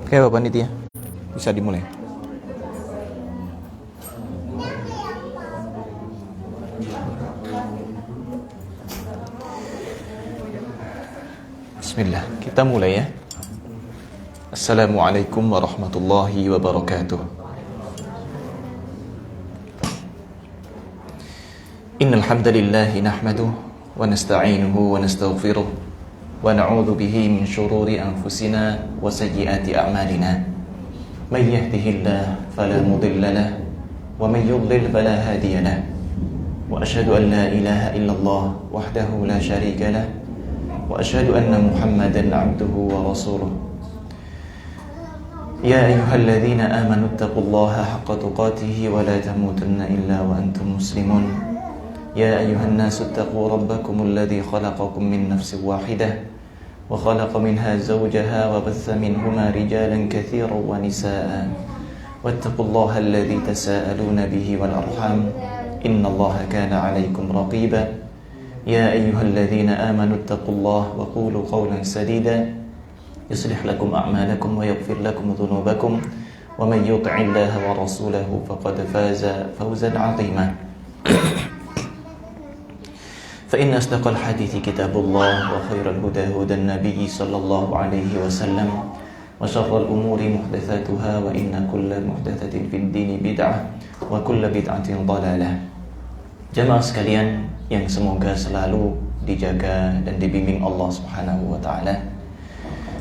Oke Bapak Panitia, bisa dimulai. Bismillah, kita mulai ya. Assalamualaikum warahmatullahi wabarakatuh. Innal hamdalillah nahmaduhu wa nasta'inuhu wa nastaghfiruh wa na'udzu bihi min shururi anfusina wa sayyiati a'malina. May yahdihillahu fala mudilla lahu wa may yudlil fala hadiya lahu. Wa asyhadu an la ilaha illallah wahdahu la syarika lahu wa asyhadu anna Muhammadan 'abduhu wa rasuluh. Ya ayyuhalladzina amanu taqullaha haqqa tuqatih wa la tamutunna illa wa antum muslimun. Ya ayyuhan nasu taqu rabbakumul ladzi khalaqakum min nafsin wahidah wa khalaqa minha zawjaha wa batha minhuma rijalan katsiran wa nisaa. Wattaqullaha alladzi tasaaluna bihi wal arham innallaha kana 'alaykum raqiba. Ya ayyuhalladzina amanu taqullaha wa qulu qawlan sadida yuslih lakum a'malakum wa yaghfir lakum dhunubakum wa man yuti'illaha wa rasulahu faqad faza fawzan 'azima. فإن أصدق الحديث كتاب الله وخير الهدى هدى النبي صلى الله عليه وسلم وشر الأمور محدثاتها وإن كل محدثة في الدين بدعة وكل بدعة ضلالة. Jamaah sekalian yang semoga selalu dijaga dan dibimbing Allah Subhanahu wa taala.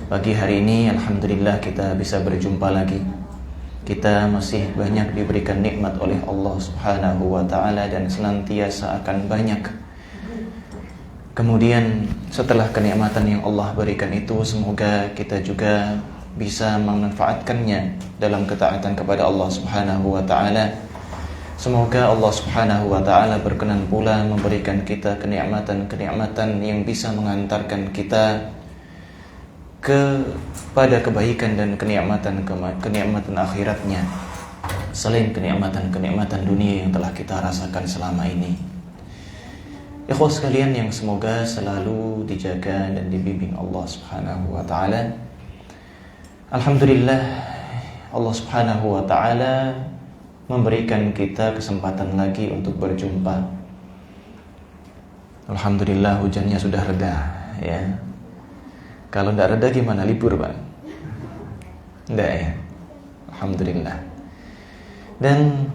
Pagi hari ini alhamdulillah kita bisa berjumpa lagi. Kita masih banyak diberikan nikmat oleh Allah Subhanahu wa taala dan senantiasa akan banyak. Kemudian setelah kenikmatan yang Allah berikan itu, semoga kita juga bisa memanfaatkannya dalam ketaatan kepada Allah Subhanahu wa taala. Semoga Allah Subhanahu wa taala berkenan pula memberikan kita kenikmatan-kenikmatan yang bisa mengantarkan kita kepada kebaikan dan kenikmatan akhiratnya, selain kenikmatan dunia yang telah kita rasakan selama ini. Ikhwah sekalian yang semoga selalu dijaga dan dibimbing Allah Subhanahu wa taala. Alhamdulillah Allah Subhanahu wa taala memberikan kita kesempatan lagi untuk berjumpa. Alhamdulillah hujannya sudah reda ya. Kalau tidak reda gimana, libur Pak? Tidak ya. Alhamdulillah. Dan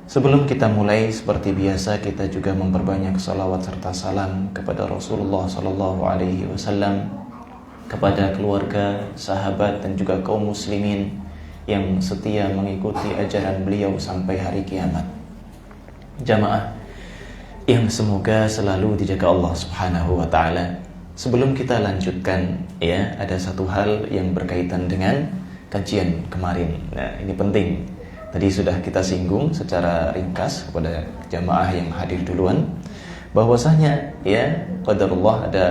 sebelum kita mulai, seperti biasa kita juga memperbanyak salawat serta salam kepada Rasulullah sallallahu alaihi wasallam, kepada keluarga, sahabat dan juga kaum muslimin yang setia mengikuti ajaran beliau sampai hari kiamat. Jamaah yang semoga selalu dijaga Allah Subhanahu wa taala. Sebelum kita lanjutkan ya, ada satu hal yang berkaitan dengan kajian kemarin. Nah, ini penting. Tadi sudah kita singgung secara ringkas kepada jamaah yang hadir duluan, bahwasanya ya qadarullah ada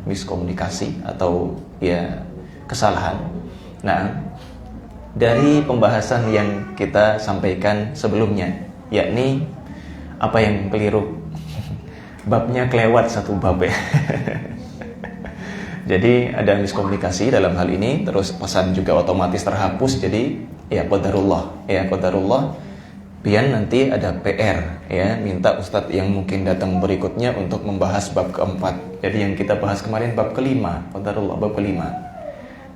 miskomunikasi atau ya kesalahan. Nah, dari pembahasan yang kita sampaikan sebelumnya, yakni apa yang keliru, babnya kelewat satu bab ya. Jadi ada miskomunikasi dalam hal ini, terus pesan juga otomatis terhapus. Jadi ya qadarullah biar nanti ada PR ya, minta ustadz yang mungkin datang berikutnya untuk membahas bab keempat. Jadi yang kita bahas kemarin bab kelima, qadarullah bab kelima.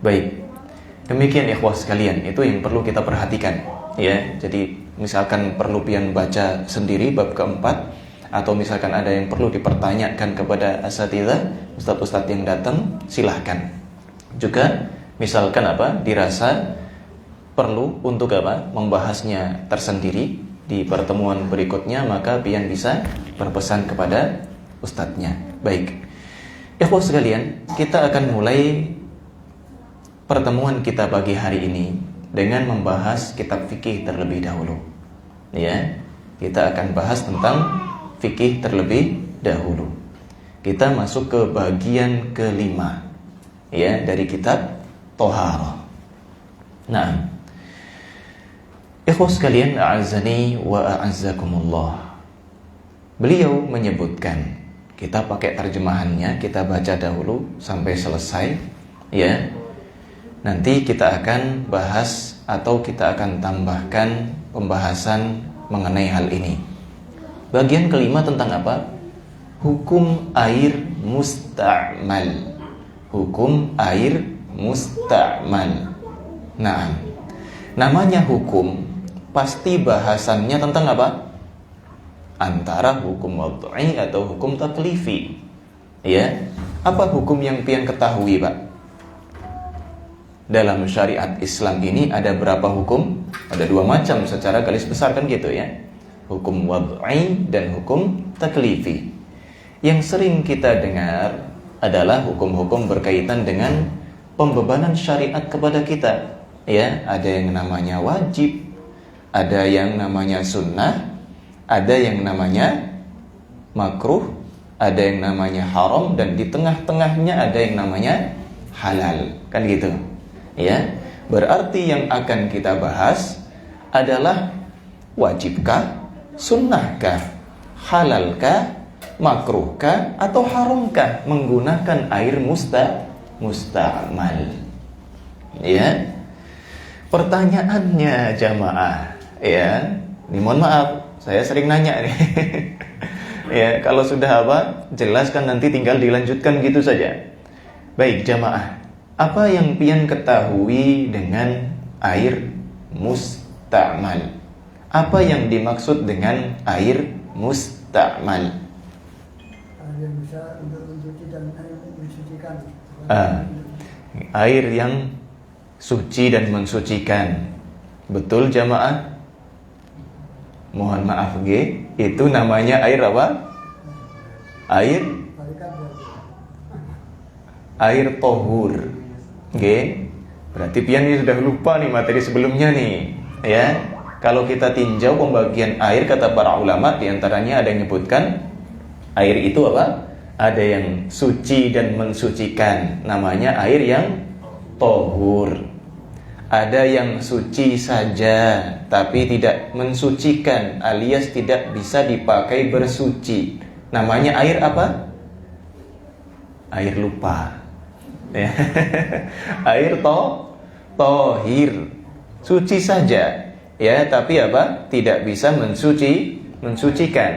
Baik, demikian ikhwah sekalian, itu yang perlu kita perhatikan ya. Jadi misalkan perlu pian baca sendiri bab keempat, atau misalkan ada yang perlu dipertanyakan kepada asatidzah, ustadz-ustadz yang datang, silahkan. Juga misalkan dirasa perlu untuk membahasnya tersendiri di pertemuan berikutnya, maka pian bisa berpesan kepada ustadznya. Baik, ikhwah sekalian, kita akan mulai pertemuan kita pagi hari ini dengan membahas kitab fikih terlebih dahulu. Ya, kita akan bahas tentang fikih terlebih dahulu. Kita masuk ke bagian kelima ya dari kitab Thaharah. Nah, ikhwah sekalian, a'azzani wa a'azzakumullah. Beliau menyebutkan, kita pakai terjemahannya, kita baca dahulu sampai selesai ya. Nanti kita akan bahas atau kita akan tambahkan pembahasan mengenai hal ini. Bagian kelima tentang apa? Hukum air musta'mal. Hukum air musta'mal. Nah, namanya hukum pasti bahasannya tentang apa? Antara hukum wad'i atau hukum taklifi. Ya, apa hukum yang pian ketahui, Pak? Dalam syariat Islam ini ada berapa hukum? Ada 2 macam secara garis besar kan gitu ya. Hukum wad'i dan hukum taklifi. Yang sering kita dengar adalah hukum-hukum berkaitan dengan pembebanan syariat kepada kita. Ya, ada yang namanya wajib, ada yang namanya sunnah, ada yang namanya makruh, ada yang namanya haram, dan di tengah-tengahnya ada yang namanya halal. Kan gitu. Ya, berarti yang akan kita bahas adalah wajibkah, sunnahkah, halalkah, makruhkah, atau haramkah menggunakan air musta'mal. Ya, pertanyaannya jamaah, ya, ini mohon maaf, saya sering nanya nih. Ya, kalau sudah apa, jelaskan, nanti tinggal dilanjutkan gitu saja. Baik jamaah, apa yang pian ketahui dengan air musta'mal? Apa yang dimaksud dengan air musta'mal? Air yang bisa untuk mencuci dan air mensucikan. Air yang suci dan mensucikan. Betul jamaah? Mohon maaf itu namanya air apa? Air tohur. Berarti pian ini sudah lupa nih materi sebelumnya nih, ya. Kalau kita tinjau pembagian air, kata para ulama, diantaranya ada yang menyebutkan air itu apa? Ada yang suci dan mensucikan, namanya air yang tohur. Ada yang suci saja tapi tidak mensucikan, alias tidak bisa dipakai bersuci, namanya air apa? Air lupa. Ya. Air tohir, suci saja, ya, tapi apa? Tidak bisa mensucikan.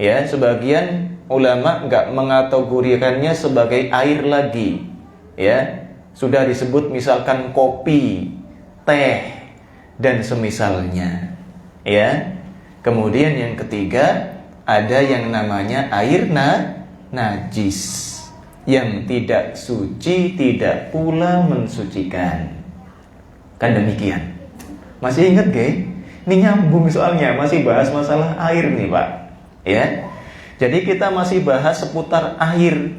Ya, sebagian ulama enggak mengategorikannya sebagai air lagi. Ya, sudah disebut misalkan kopi, teh, dan semisalnya. Ya. Kemudian yang ketiga, ada yang namanya air najis, yang tidak suci, tidak pula mensucikan. Kan demikian. Masih ingat Ini nyambung soalnya, masih bahas masalah air nih Pak. Ya. Jadi kita masih bahas seputar air.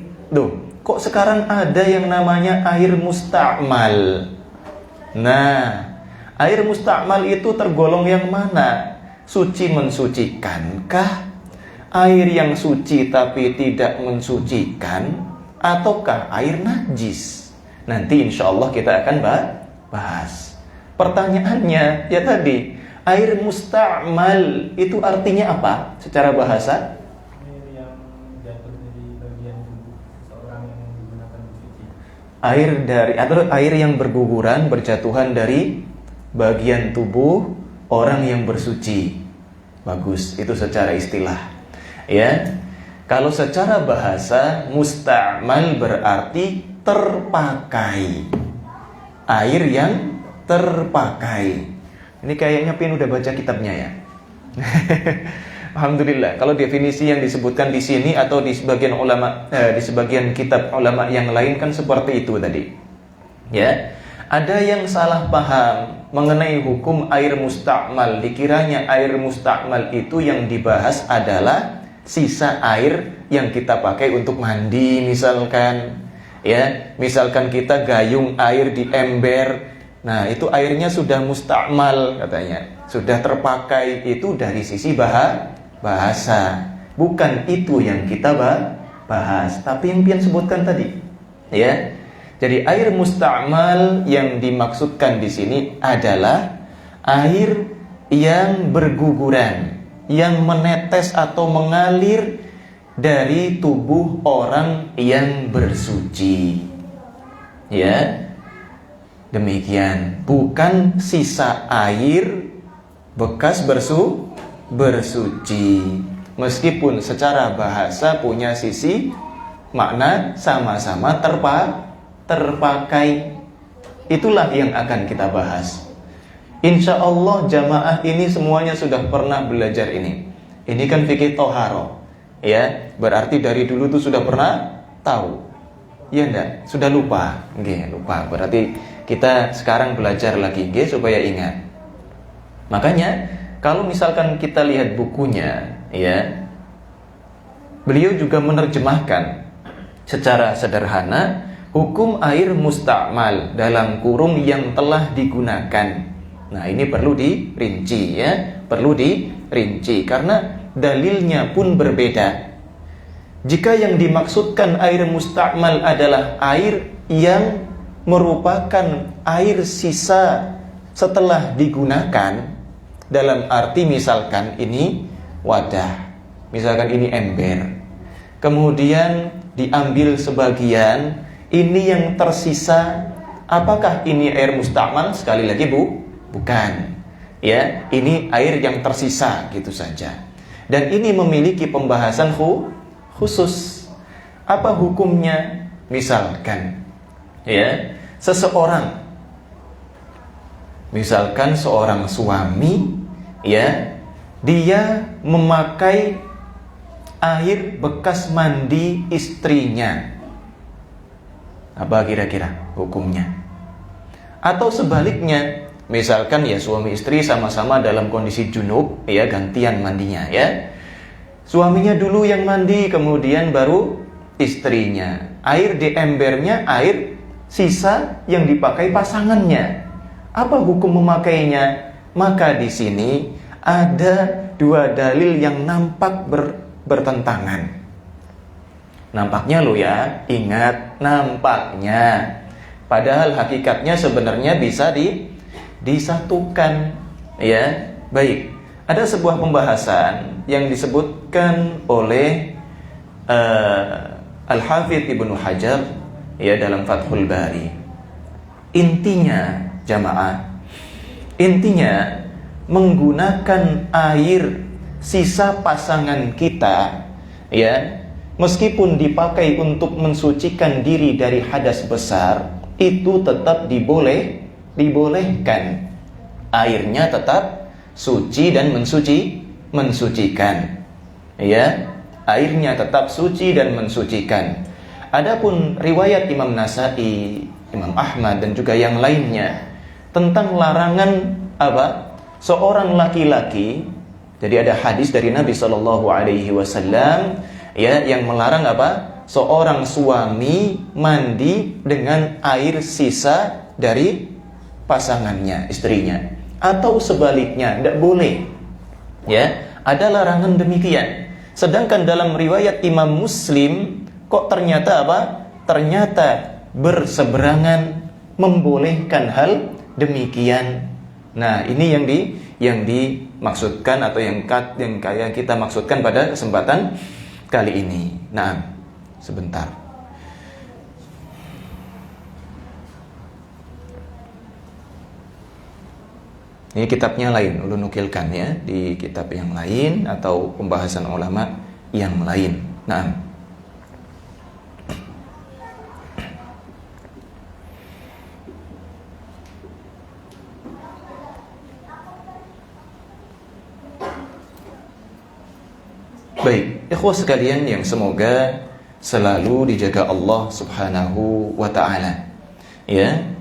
Kok sekarang ada yang namanya air musta'mal? Nah, air musta'mal itu tergolong yang mana? Suci mensucikankah? Air yang suci tapi tidak mensucikan? Ataukah air najis? Nanti insya Allah kita akan bahas. Pertanyaannya ya tadi, air musta'mal itu artinya apa secara bahasa? Air yang jatuh dari bagian tubuh seseorang yang menggunakan bersuci. Atau air yang berguguran, berjatuhan dari bagian tubuh orang yang bersuci. Bagus, itu secara istilah. Ya. Kalau secara bahasa, musta'mal berarti terpakai. Air yang terpakai. Ini kayaknya Pin udah baca kitabnya ya. Alhamdulillah. Kalau definisi yang disebutkan di sini atau di sebagian ulama, di sebagian kitab ulama yang lain kan seperti itu tadi. Ya. Ada yang salah paham mengenai hukum air musta'mal. Dikiranya air musta'mal itu yang dibahas adalah sisa air yang kita pakai untuk mandi misalkan, ya, misalkan kita gayung air di ember, nah itu airnya sudah musta'mal katanya, sudah terpakai. Itu dari sisi bahasa, bukan itu yang kita bahas, tapi yang pian sebutkan tadi, ya. Jadi air musta'mal yang dimaksudkan di sini adalah air yang berguguran, yang menetes atau mengalir dari tubuh orang yang bersuci. Ya. Demikian, bukan sisa air bekas bersuci. Meskipun secara bahasa punya sisi makna sama-sama terpakai. Itulah yang akan kita bahas. Insya Allah jamaah ini semuanya sudah pernah belajar ini. Ini kan fikih toharo, ya, berarti dari dulu tuh sudah pernah tahu. Ya enggak? Sudah lupa. Lupa. Berarti kita sekarang belajar lagi supaya ingat. Makanya kalau misalkan kita lihat bukunya, ya, beliau juga menerjemahkan secara sederhana hukum air musta'mal dalam kurung yang telah digunakan. Nah, ini perlu dirinci, ya, perlu dirinci karena dalilnya pun berbeda. Jika yang dimaksudkan air musta'mal adalah air yang merupakan air sisa setelah digunakan, dalam arti misalkan ini wadah, misalkan ini ember, kemudian diambil sebagian, ini yang tersisa, apakah ini air musta'mal? Sekali lagi bukan, ya, ini air yang tersisa gitu saja. Dan ini memiliki pembahasan khusus. Apa hukumnya? Misalkan, ya, seseorang, misalkan seorang suami, ya, dia memakai air bekas mandi istrinya. Apa kira-kira hukumnya? Atau sebaliknya, misalkan ya suami istri sama-sama dalam kondisi junub, ya, gantian mandinya, ya. Suaminya dulu yang mandi, kemudian baru istrinya. Air di embernya air sisa yang dipakai pasangannya. Apa hukum memakainya? Maka di sini ada dua dalil yang nampak bertentangan. Nampaknya lo ya, ingat, nampaknya. Padahal hakikatnya sebenarnya bisa disatukan, ya. Baik, ada sebuah pembahasan yang disebutkan oleh Al-Hafidz Ibnu Hajar, ya, dalam Fathul Bari. Intinya, jamaah, intinya menggunakan air sisa pasangan kita, ya, meskipun dipakai untuk mensucikan diri dari hadas besar, itu tetap dibolehkan. Airnya tetap suci dan mensucikan. Ya, airnya tetap suci dan mensucikan. Adapun riwayat Imam Nasa'i, Imam Ahmad dan juga yang lainnya tentang larangan apa? Seorang laki-laki. Jadi ada hadis dari Nabi SAW, ya, yang melarang apa? Seorang suami mandi dengan air sisa dari pasangannya, istrinya, atau sebaliknya, tidak boleh. Ya, ada larangan demikian. Sedangkan dalam riwayat Imam Muslim, kok ternyata apa? Ternyata berseberangan membolehkan hal demikian. Nah, ini yang dimaksudkan atau yang kayak kita maksudkan pada kesempatan kali ini. Nah, sebentar. Ini kitabnya lain, ulun nukilkan ya, di kitab yang lain atau pembahasan ulama yang lain. Nah, baik, ikhwah sekalian yang semoga selalu dijaga Allah Subhanahu wa ta'ala. Ya,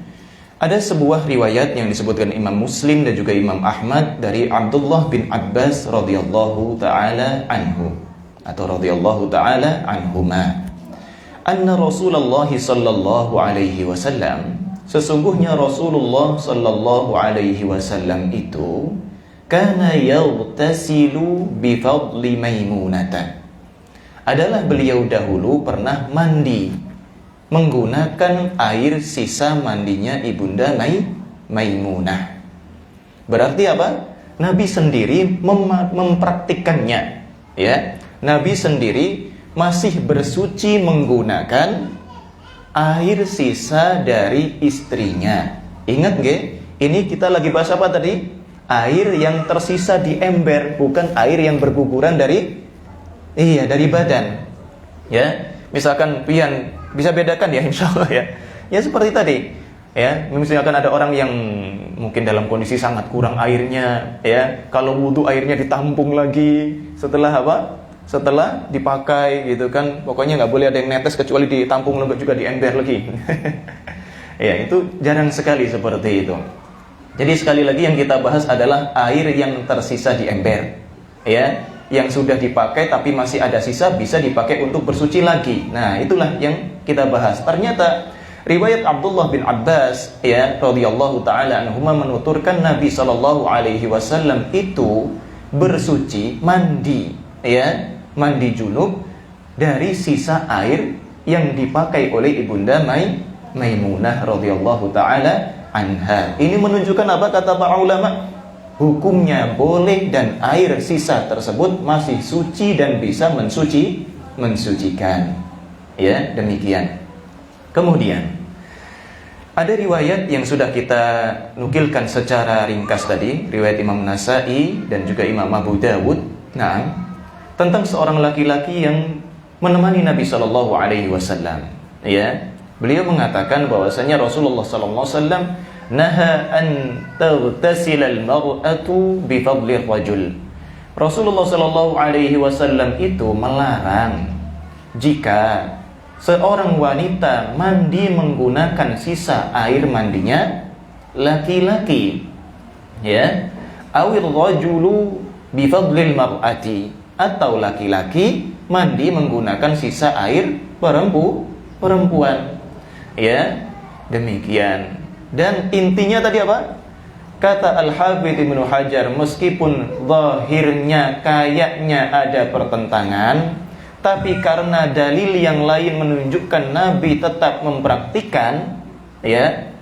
ada sebuah riwayat yang disebutkan Imam Muslim dan juga Imam Ahmad dari Abdullah bin Abbas radhiyallahu ta'ala anhu atau radhiyallahu ta'ala anhuma, anna Rasulullah sallallahu alaihi wasallam, sesungguhnya Rasulullah sallallahu alaihi wasallam itu kana yaghtasilu bi fadli Maimunah, adalah beliau dahulu pernah mandi menggunakan air sisa mandinya ibunda Maimunah. Berarti apa? Nabi sendiri mempraktikkannya, ya. Nabi sendiri masih bersuci menggunakan air sisa dari istrinya. Ingat nggih? Ini kita lagi bahas apa tadi? Air yang tersisa di ember, bukan air yang berguguran dari badan. Ya, misalkan pian bisa bedakan ya insyaallah ya. Ya seperti tadi. Ya, misalkan ada orang yang mungkin dalam kondisi sangat kurang airnya, ya. Kalau wudu airnya ditampung lagi setelah apa? Setelah dipakai gitu kan. Pokoknya nggak boleh ada yang netes kecuali ditampung lembut juga di ember lagi. Ya, itu jarang sekali seperti itu. Jadi sekali lagi yang kita bahas adalah air yang tersisa di ember. Ya, yang sudah dipakai tapi masih ada sisa bisa dipakai untuk bersuci lagi. Nah, itulah yang kita bahas. Ternyata riwayat Abdullah bin Abbas ya radhiyallahu taala anhuma menuturkan Nabi sallallahu alaihi wasallam itu bersuci mandi mandi junub dari sisa air yang dipakai oleh ibunda Maimunah radhiyallahu taala anha. Ini menunjukkan apa kata para ulama? Hukumnya boleh dan air sisa tersebut masih suci dan bisa mensucikan. Ya, demikian. Kemudian ada riwayat yang sudah kita nukilkan secara ringkas tadi, riwayat Imam Nasa'i dan juga Imam Abu Dawud. Nah, tentang seorang laki-laki yang menemani Nabi Shallallahu Alaihi Wasallam. Ya, beliau mengatakan bahwasanya Rasulullah Shallallahu Alaihi Wasallam naha an taghtasil al-mar'atu bi fadli rajul. Rasulullah Shallallahu Alaihi Wasallam itu melarang jika seorang wanita mandi menggunakan sisa air mandinya laki-laki, ya, awil rajulu bi fadlil mar'ati, atau laki-laki mandi menggunakan sisa air perempuan, ya, demikian. Dan intinya tadi apa? Kata Al-Hafidz Ibnu Hajar, meskipun zahirnya kayaknya ada pertentangan, tapi karena dalil yang lain menunjukkan Nabi tetap mempraktikkan, ya,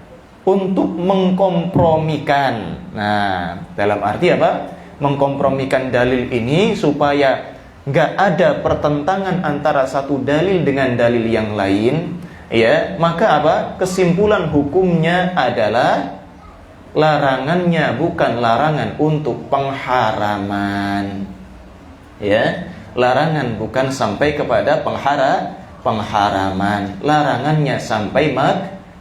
untuk mengkompromikan. Nah, dalam arti apa? Mengkompromikan dalil ini supaya nggak ada pertentangan antara satu dalil dengan dalil yang lain, ya. Maka apa? Kesimpulan hukumnya adalah larangannya bukan larangan untuk pengharaman, ya. Larangan bukan sampai kepada pengharaman. Larangannya sampai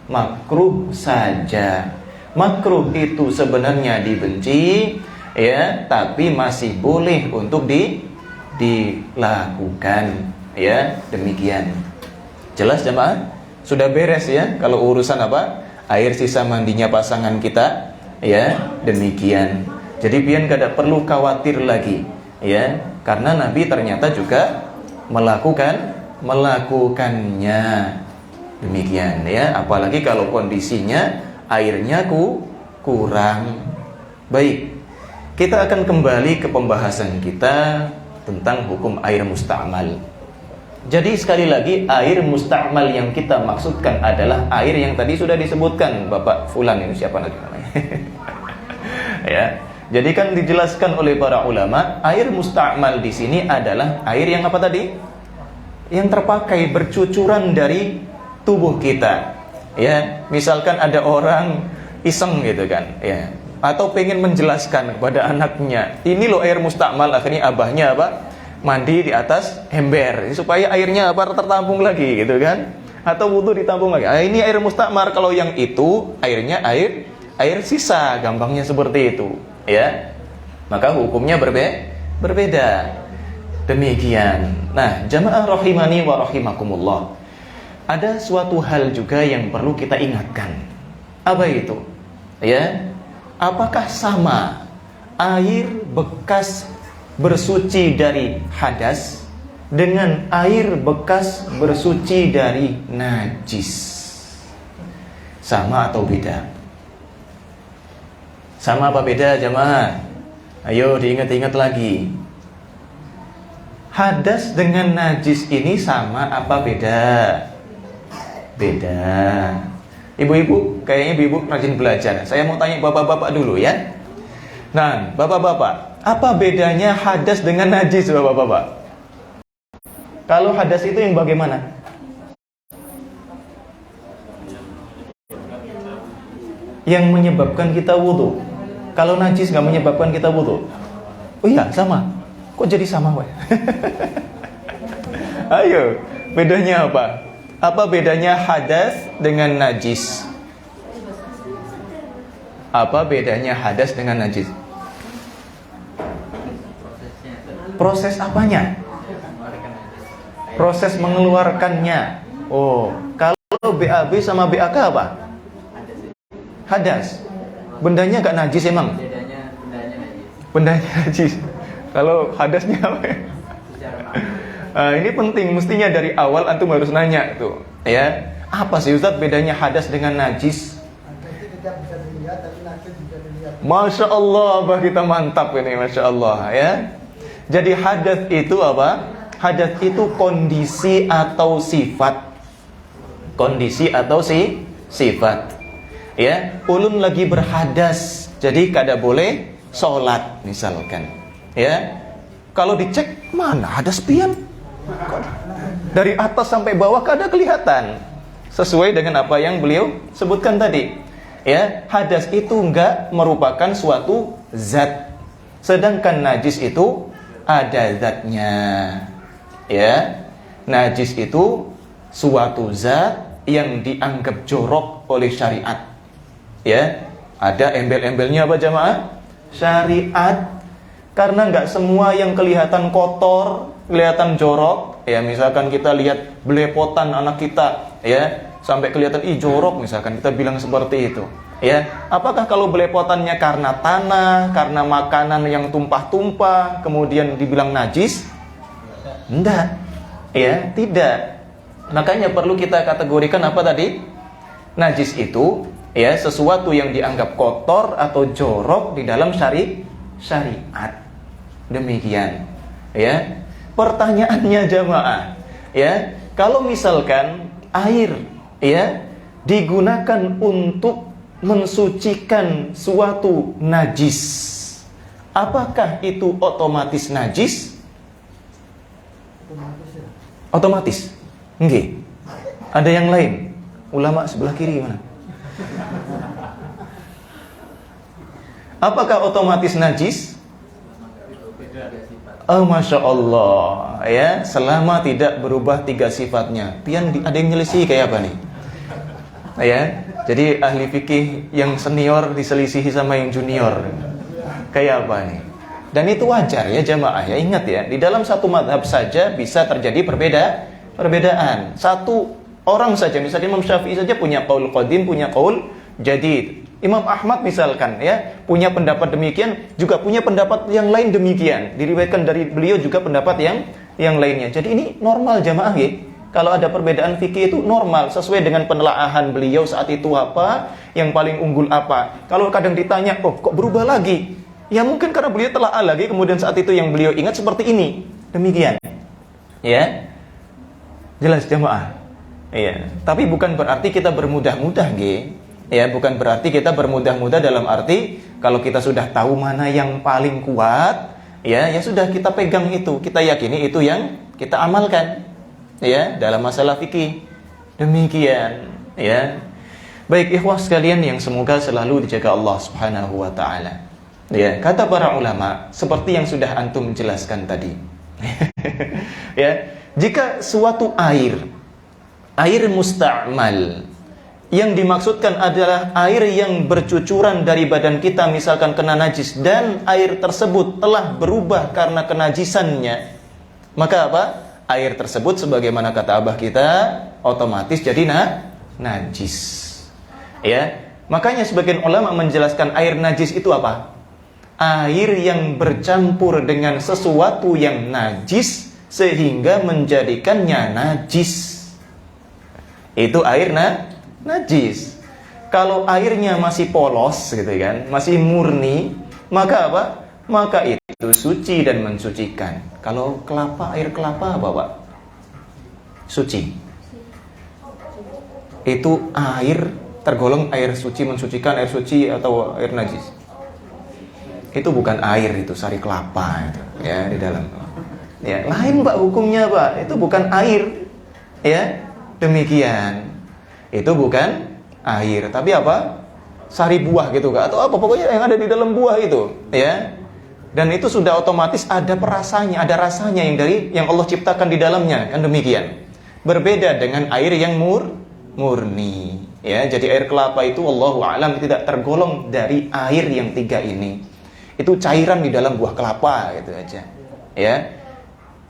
makruh saja. Makruh itu sebenarnya dibenci, ya, tapi masih boleh untuk dilakukan, ya, demikian. Jelas jemaah? Sudah beres ya kalau urusan apa? Air sisa mandinya pasangan kita, ya, demikian. Jadi pian kada perlu khawatir lagi, ya. Karena Nabi ternyata juga melakukannya. Demikian ya, apalagi kalau kondisinya airnya kurang. Baik. Kita akan kembali ke pembahasan kita tentang hukum air musta'mal. Jadi sekali lagi air musta'mal yang kita maksudkan adalah air yang tadi sudah disebutkan Bapak Fulan, ini siapa lagi namanya? Ya. Jadi kan dijelaskan oleh para ulama, air musta'mal di sini adalah air yang apa tadi? Yang terpakai bercucuran dari tubuh kita. Ya, misalkan ada orang iseng gitu kan, ya. Atau pengen menjelaskan kepada anaknya, ini loh air musta'mal, akhirnya abahnya apa? Mandi di atas ember supaya airnya apa? Tertampung lagi gitu kan? Atau wudu ditampung lagi. Ini air musta'mal, kalau yang itu airnya air sisa, gampangnya seperti itu. Ya, maka hukumnya berbeda. Demikian. Nah, jamaah rahimani wa rahimakumullah, ada suatu hal juga yang perlu kita ingatkan. Apa itu? Ya, apakah sama air bekas bersuci dari hadas dengan air bekas bersuci dari najis? Sama atau beda? Sama apa beda jemaah? Ayo diingat-ingat lagi. Hadas dengan najis ini sama apa beda? Beda. Ibu-ibu, kayaknya ibu rajin belajar. Saya mau tanya bapak-bapak dulu ya. Nah, bapak-bapak, apa bedanya hadas dengan najis bapak-bapak? Kalau hadas itu yang bagaimana? yang menyebabkan kita wudu? Kalau najis nggak menyebabkan kita wudu? Oh iya, sama. Kok jadi sama, weh? Ayo, bedanya apa? Apa bedanya hadas dengan najis? Apa bedanya hadas dengan najis? Proses apanya? Proses mengeluarkannya. Oh, kalau BAB sama BAK apa? Hadas. Bendanya gak najis emang? Bendanya najis. Kalau hadasnya apa ya? Ini penting, mestinya dari awal antum harus nanya tuh, ya. Apa sih Ustaz bedanya hadas dengan najis? Tidak bisa dilihat, tapi najis bisa dilihat. Masya Allah, bah kita mantap ini, Masya Allah, ya. Jadi hadas itu apa? Hadas itu kondisi atau sifat. Kondisi atau sifat. Ya, ulun lagi berhadas, jadi kada boleh sholat misalkan. Ya, kalau dicek mana hadas pian? Dari atas sampai bawah kada kelihatan. Sesuai dengan apa yang beliau sebutkan tadi. Ya, hadas itu enggak merupakan suatu zat. Sedangkan najis itu ada zatnya. Ya, najis itu suatu zat yang dianggap jorok oleh syariat. Ya, ada embel-embelnya apa jamaah? Syariat. Karena nggak semua yang kelihatan kotor, kelihatan jorok. Ya, misalkan kita lihat belepotan anak kita, ya, sampai kelihatan jorok, misalkan kita bilang seperti itu. Ya, apakah kalau belepotannya karena tanah, karena makanan yang tumpah-tumpah, kemudian dibilang najis? Enggak. Ya, tidak. Makanya perlu kita kategorikan apa tadi? Najis itu ya sesuatu yang dianggap kotor atau jorok di dalam syariat. Demikian. Ya. Pertanyaannya jamaah, ya, kalau misalkan air ya digunakan untuk mensucikan suatu najis, apakah itu otomatis najis? Otomatis. Nggih. Ada yang lain? Ulama sebelah kiri mana? Apakah otomatis najis? Oh, Masya Allah, ya, selama tidak berubah 3 sifatnya. Pian ada yang nyelisih kayak apa nih? Ya, jadi ahli fikih yang senior diselisihi sama yang junior. Kayak apa nih? Dan itu wajar ya jamaah ya. Ingat ya, di dalam satu madhab saja bisa terjadi perbedaan. Satu orang saja, misalnya Imam Syafi'i saja punya qaul qadim, punya qaul jadid. Imam Ahmad misalkan ya punya pendapat demikian, juga punya pendapat yang lain demikian. Diriwayatkan dari beliau juga pendapat yang lainnya. Jadi ini normal jamaah ya. Kalau ada perbedaan fikih itu normal sesuai dengan penelaahan beliau saat itu apa, yang paling unggul apa. Kalau kadang ditanya, "Oh, kok berubah lagi?" Ya mungkin karena beliau telaah lagi, kemudian saat itu yang beliau ingat seperti ini. Demikian. Ya. Jelas jamaah. Iya, tapi bukan berarti kita bermudah-mudah nggih. Ya, bukan berarti kita bermudah-mudah dalam arti kalau kita sudah tahu mana yang paling kuat, ya sudah kita pegang itu, kita yakini itu yang kita amalkan. Ya, dalam masalah fikih. Demikian, ya. Baik ikhwah sekalian yang semoga selalu dijaga Allah Subhanahu wa taala. Ya, kata para ulama seperti yang sudah antum jelaskan tadi. Ya, jika suatu air musta'mal yang dimaksudkan adalah air yang bercucuran dari badan kita misalkan kena najis dan air tersebut telah berubah karena kenajisannya, maka apa? Air tersebut sebagaimana kata abah kita otomatis jadi najis. Ya, makanya sebagian ulama menjelaskan air najis itu apa? Air yang bercampur dengan sesuatu yang najis sehingga menjadikannya najis. Itu air najis. Kalau airnya masih polos gitu kan, masih murni, maka apa? Maka itu suci dan mensucikan. Kalau air kelapa apa, Pak? Suci. Itu air tergolong air suci mensucikan, air suci atau air najis? Itu bukan air, itu sari kelapa itu, ya di dalam. Ya, lain Pak hukumnya, Pak. Itu bukan air. Ya, demikian. Itu bukan air, tapi apa? sari buah gitu Kak, atau apa pokoknya yang ada di dalam buah itu, ya. Dan itu sudah otomatis ada perasanya, ada rasanya yang Allah ciptakan di dalamnya, kan demikian. Berbeda dengan air yang murni, ya. Jadi air kelapa itu wallahu a'lam tidak tergolong dari air yang tiga ini. Itu cairan di dalam buah kelapa gitu aja, ya.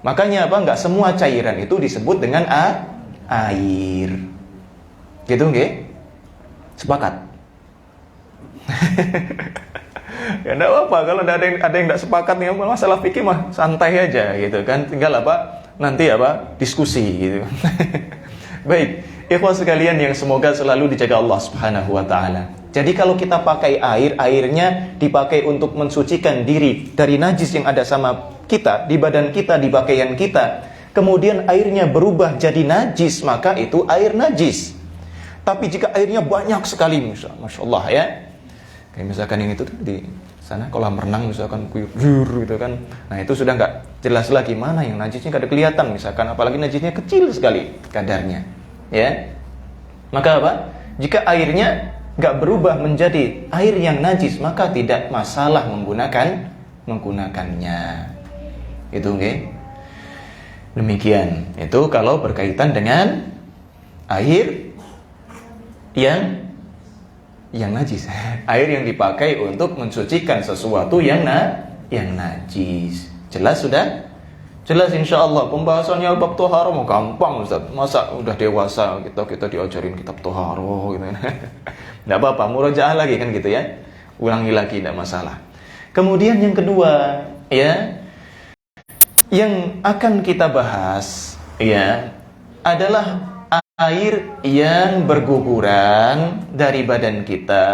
Makanya apa? Enggak semua cairan itu disebut dengan air. Gitu nggih? Sepakat? Ya enggak apa-apa kalau ada yang enggak sepakat nih masalah fikih mah santai aja gitu kan. Tinggal apa? Nanti apa? Diskusi gitu. Baik, ikhwan sekalian yang semoga selalu dijaga Allah Subhanahu wa taala. Jadi kalau kita pakai air, airnya dipakai untuk mensucikan diri dari najis yang ada sama kita, di badan kita, di pakaian kita. Kemudian airnya berubah jadi najis, maka itu air najis. Tapi jika airnya banyak sekali, Masya Allah ya. Kayak misalkan yang itu tuh di sana kolam renang misalkan kuyur gitu kan. Nah itu sudah nggak jelas lagi mana yang najisnya, nggak ada kelihatan misalkan. Apalagi najisnya kecil sekali kadarnya, ya. Maka apa? Jika airnya nggak berubah menjadi air yang najis, maka tidak masalah menggunakannya. Itu nggih. Demikian. Itu kalau berkaitan dengan air yang najis. Air yang dipakai untuk mensucikan sesuatu yang najis. Jelas sudah? Jelas insyaallah. Pembahasannya bab thaharah mau gampang Ustaz. Masa udah dewasa kita diajarin kitab thaharah gitu. Enggak apa-apa, murojaah lagi kan gitu ya. Ulangi lagi enggak masalah. Kemudian yang kedua, ya, yang akan kita bahas ya adalah air yang berguguran dari badan kita,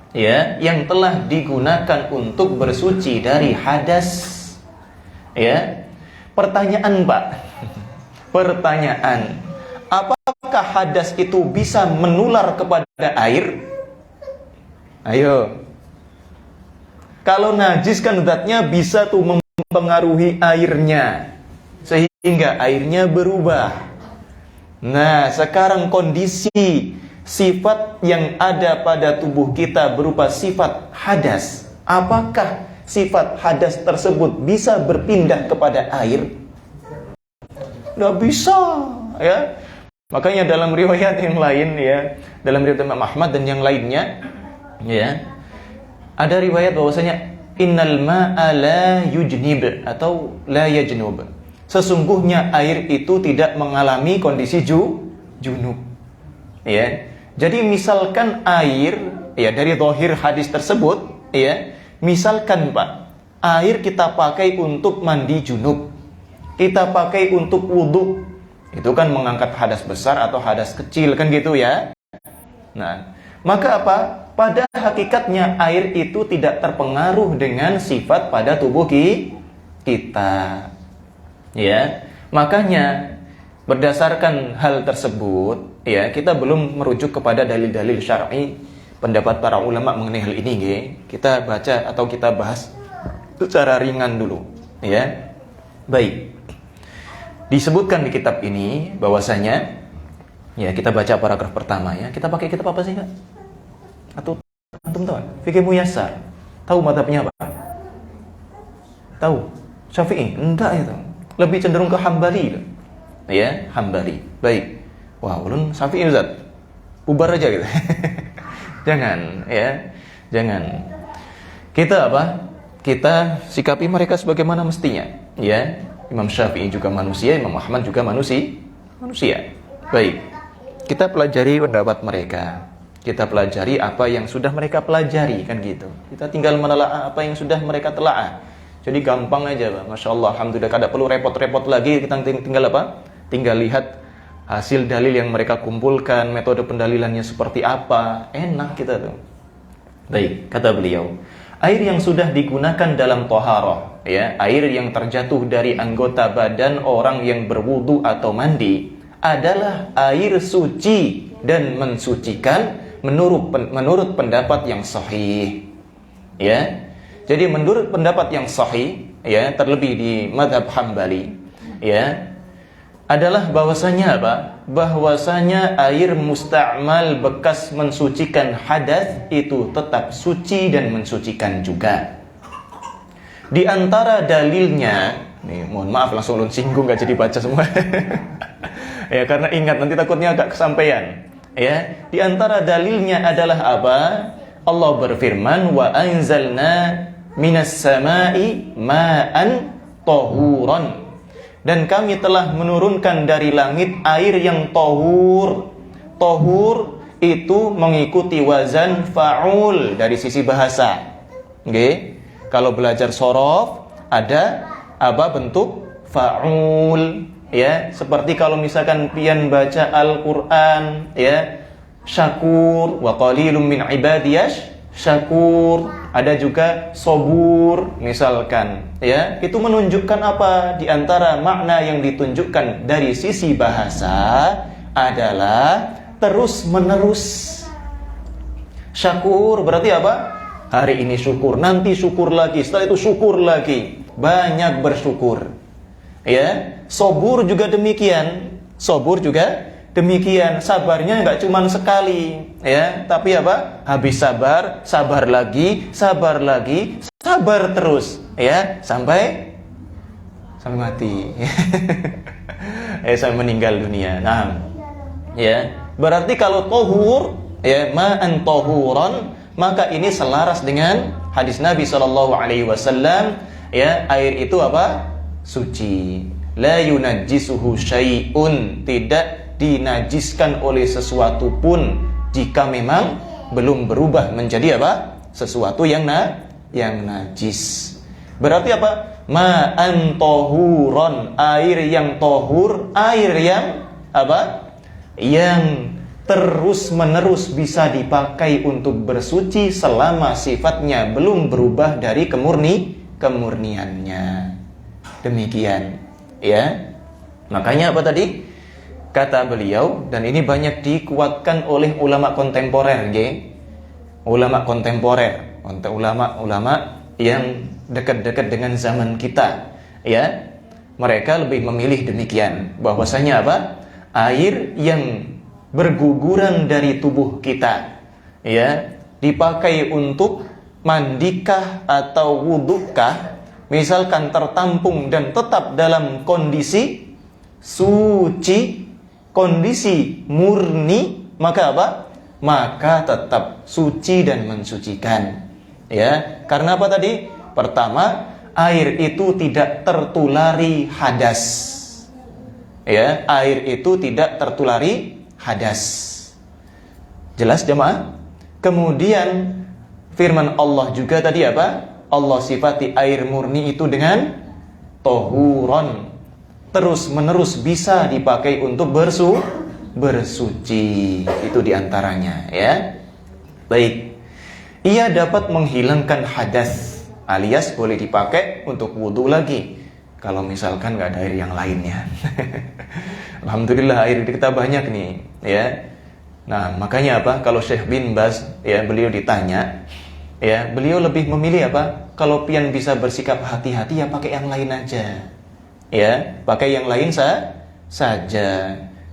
ya, yang telah digunakan untuk bersuci dari hadas. Ya. Pertanyaan, Pak. Pertanyaan. Apakah hadas itu bisa menular kepada air? Ayo. Kalau najis kan zatnya bisa tuh mempengaruhi airnya sehingga airnya berubah. Nah, sekarang kondisi sifat yang ada pada tubuh kita berupa sifat hadas. Apakah sifat hadas tersebut bisa berpindah kepada air? Nggak bisa, ya. Makanya dalam riwayat yang lain, ya, dalam riwayat Imam Ahmad dan yang lainnya, ya, ada riwayat bahwasanya innal ma'a la yujnib atau la yajnub. Sesungguhnya air itu tidak mengalami kondisi junub. Ya. Jadi misalkan air, ya, dari zahir hadis tersebut, ya, misalkan Pak, air kita pakai untuk mandi junub, kita pakai untuk wudhu, itu kan mengangkat hadas besar atau hadas kecil kan gitu ya. Nah, maka apa? Pada hakikatnya air itu tidak terpengaruh dengan sifat pada tubuh kita. Ya, makanya berdasarkan hal tersebut, ya, kita belum merujuk kepada dalil-dalil syar'i pendapat para ulama mengenai hal ini, ya. Kita baca atau kita bahas secara ringan dulu, ya. Baik. Disebutkan di kitab ini bahwasanya, ya, kita baca paragraf pertama, ya. Kita pakai kitab apa sih, Kak? Atau antum tahu? Fikih Muyassar. Tahu mazhabnya apa? Tahu? Syafi'i? Enggak itu. Lebih cenderung ke Hambali, ya, Hambali. Baik. Wah, ulun Syafi'i Ustaz. Bubar aja gitu. Jangan, ya. Jangan. Kita apa? Kita sikapi mereka sebagaimana mestinya, ya. Imam Syafi'i juga manusia, Imam Ahmad juga manusia. Baik. Kita pelajari pendapat mereka. Kita pelajari apa yang sudah mereka pelajari, kan gitu. Kita tinggal menelaah apa yang sudah mereka telaah. Jadi gampang aja, Pak. Masya Allah, alhamdulillah, kada perlu repot-repot lagi. Kita tinggal apa? Tinggal lihat hasil dalil yang mereka kumpulkan, metode pendalilannya seperti apa. Enak kita tuh. Baik, kata beliau, air yang sudah digunakan dalam thaharah, ya, air yang terjatuh dari anggota badan orang yang berwudu atau mandi adalah air suci dan mensucikan menurut pendapat yang sahih. Ya. Jadi menurut pendapat yang sahih, ya, terlebih di mazhab Hambali, ya, adalah bahwasanya apa? Bahwasanya air musta'mal bekas mensucikan hadas itu tetap suci dan mensucikan juga. Di antara dalilnya, nih mohon maaf langsung ulun singgung gak jadi baca semua. Ya karena ingat nanti takutnya agak kesampaian. Ya, di antara dalilnya adalah apa? Allah berfirman, wa anzalna minas sama'i ma'an tahuran. Dan kami telah menurunkan dari langit air yang tahur. Tahur itu mengikuti wazan fa'ul dari sisi bahasa. Oke. Kalau belajar shorof ada apa bentuk fa'ul, ya. Seperti kalau misalkan pian baca Al-Qur'an, ya. Syakur wa qalilum min ibadiyash syakur, ada juga sobur misalkan, ya. Itu menunjukkan apa? Di antara makna yang ditunjukkan dari sisi bahasa adalah terus menerus. Syakur berarti apa? Hari ini syukur, nanti syukur lagi, setelah itu syukur lagi, banyak bersyukur, ya. Sobur juga demikian, sobur juga demikian, sabarnya nggak cuma sekali, ya, tapi apa? Habis sabar, sabar lagi, sabar terus, ya, sampai mati, sampai meninggal dunia. Nah, ya, berarti kalau tohur, ya, ma'an tohuron, maka ini selaras dengan hadis Nabi SAW, ya, air itu apa? Suci, la yunajjisuhu syai'un, tidak dinajiskan oleh sesuatu pun jika memang belum berubah menjadi apa? Sesuatu yang najis. Berarti apa? Ma'an tohuron, air yang tohur, air yang apa? Yang terus menerus bisa dipakai untuk bersuci selama sifatnya belum berubah dari kemurniannya. Demikian, ya. Makanya apa tadi? Kata beliau, dan ini banyak dikuatkan oleh ulama kontemporer, ulama kontemporer, ulama yang dekat-dekat dengan zaman kita, ya. Mereka lebih memilih demikian, bahwasanya apa? Air yang berguguran dari tubuh kita, ya, dipakai untuk mandikah atau wudukah, misalkan tertampung dan tetap dalam kondisi suci, kondisi murni, maka apa? Maka tetap suci dan mensucikan, ya. Karena apa tadi? Pertama, air itu tidak tertulari hadas, ya. Air itu tidak tertulari hadas. Jelas jemaah? Kemudian firman Allah juga tadi apa? Allah sifati air murni itu dengan tohuron, terus menerus bisa dipakai untuk bersuci. Itu diantaranya, ya. Baik. Ia dapat menghilangkan hadas, alias boleh dipakai untuk wudhu lagi kalau misalkan nggak ada air yang lainnya. Alhamdulillah air kita banyak nih, ya. Nah, makanya apa? Kalau Syekh bin Baz, ya, beliau ditanya, ya, beliau lebih memilih apa? Kalau pian bisa bersikap hati-hati, ya pakai yang lain aja. Ya, pakai yang lain saja.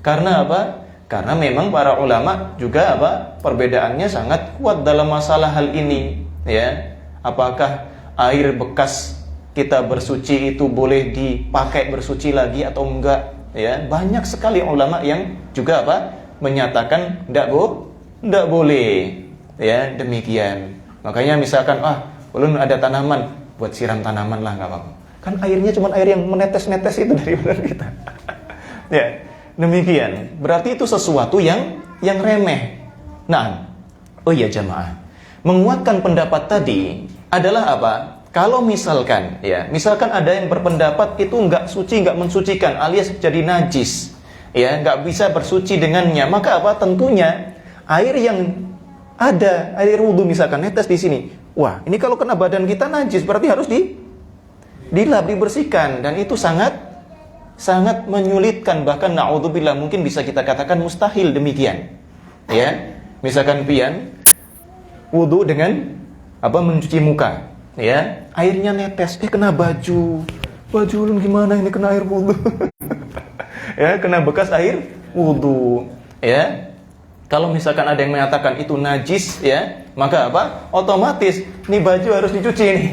Karena apa? Karena memang para ulama juga apa? Perbedaannya sangat kuat dalam masalah hal ini, ya. Apakah air bekas kita bersuci itu boleh dipakai bersuci lagi atau enggak, ya? Banyak sekali ulama yang juga apa? Menyatakan enggak boleh, ya, demikian. Makanya misalkan belum ada tanaman, buat siram tanaman lah, enggak apa-apa. Kan airnya cuma air yang menetes-netes itu dari badan kita. Ya, demikian. Berarti itu sesuatu yang remeh. Nah, oh iya jamaah, menguatkan pendapat tadi adalah apa? Kalau misalkan, ya, misalkan ada yang berpendapat itu enggak suci, enggak mensucikan, alias jadi najis, ya, enggak bisa bersuci dengannya, maka apa? Tentunya air yang ada, air wudhu misalkan netes di sini, wah, ini kalau kena badan kita najis, berarti harus dilap, dibersihkan, dan itu sangat menyulitkan, bahkan na'udzubillah mungkin bisa kita katakan mustahil demikian, ya. Misalkan pian wudu dengan mencuci muka, ya, airnya netes, kena baju ulun gimana ini, kena air wudu. Ya, kena bekas air wudu. Ya. Kalau misalkan ada yang mengatakan itu najis, ya, maka apa? Otomatis nih baju harus dicuci nih.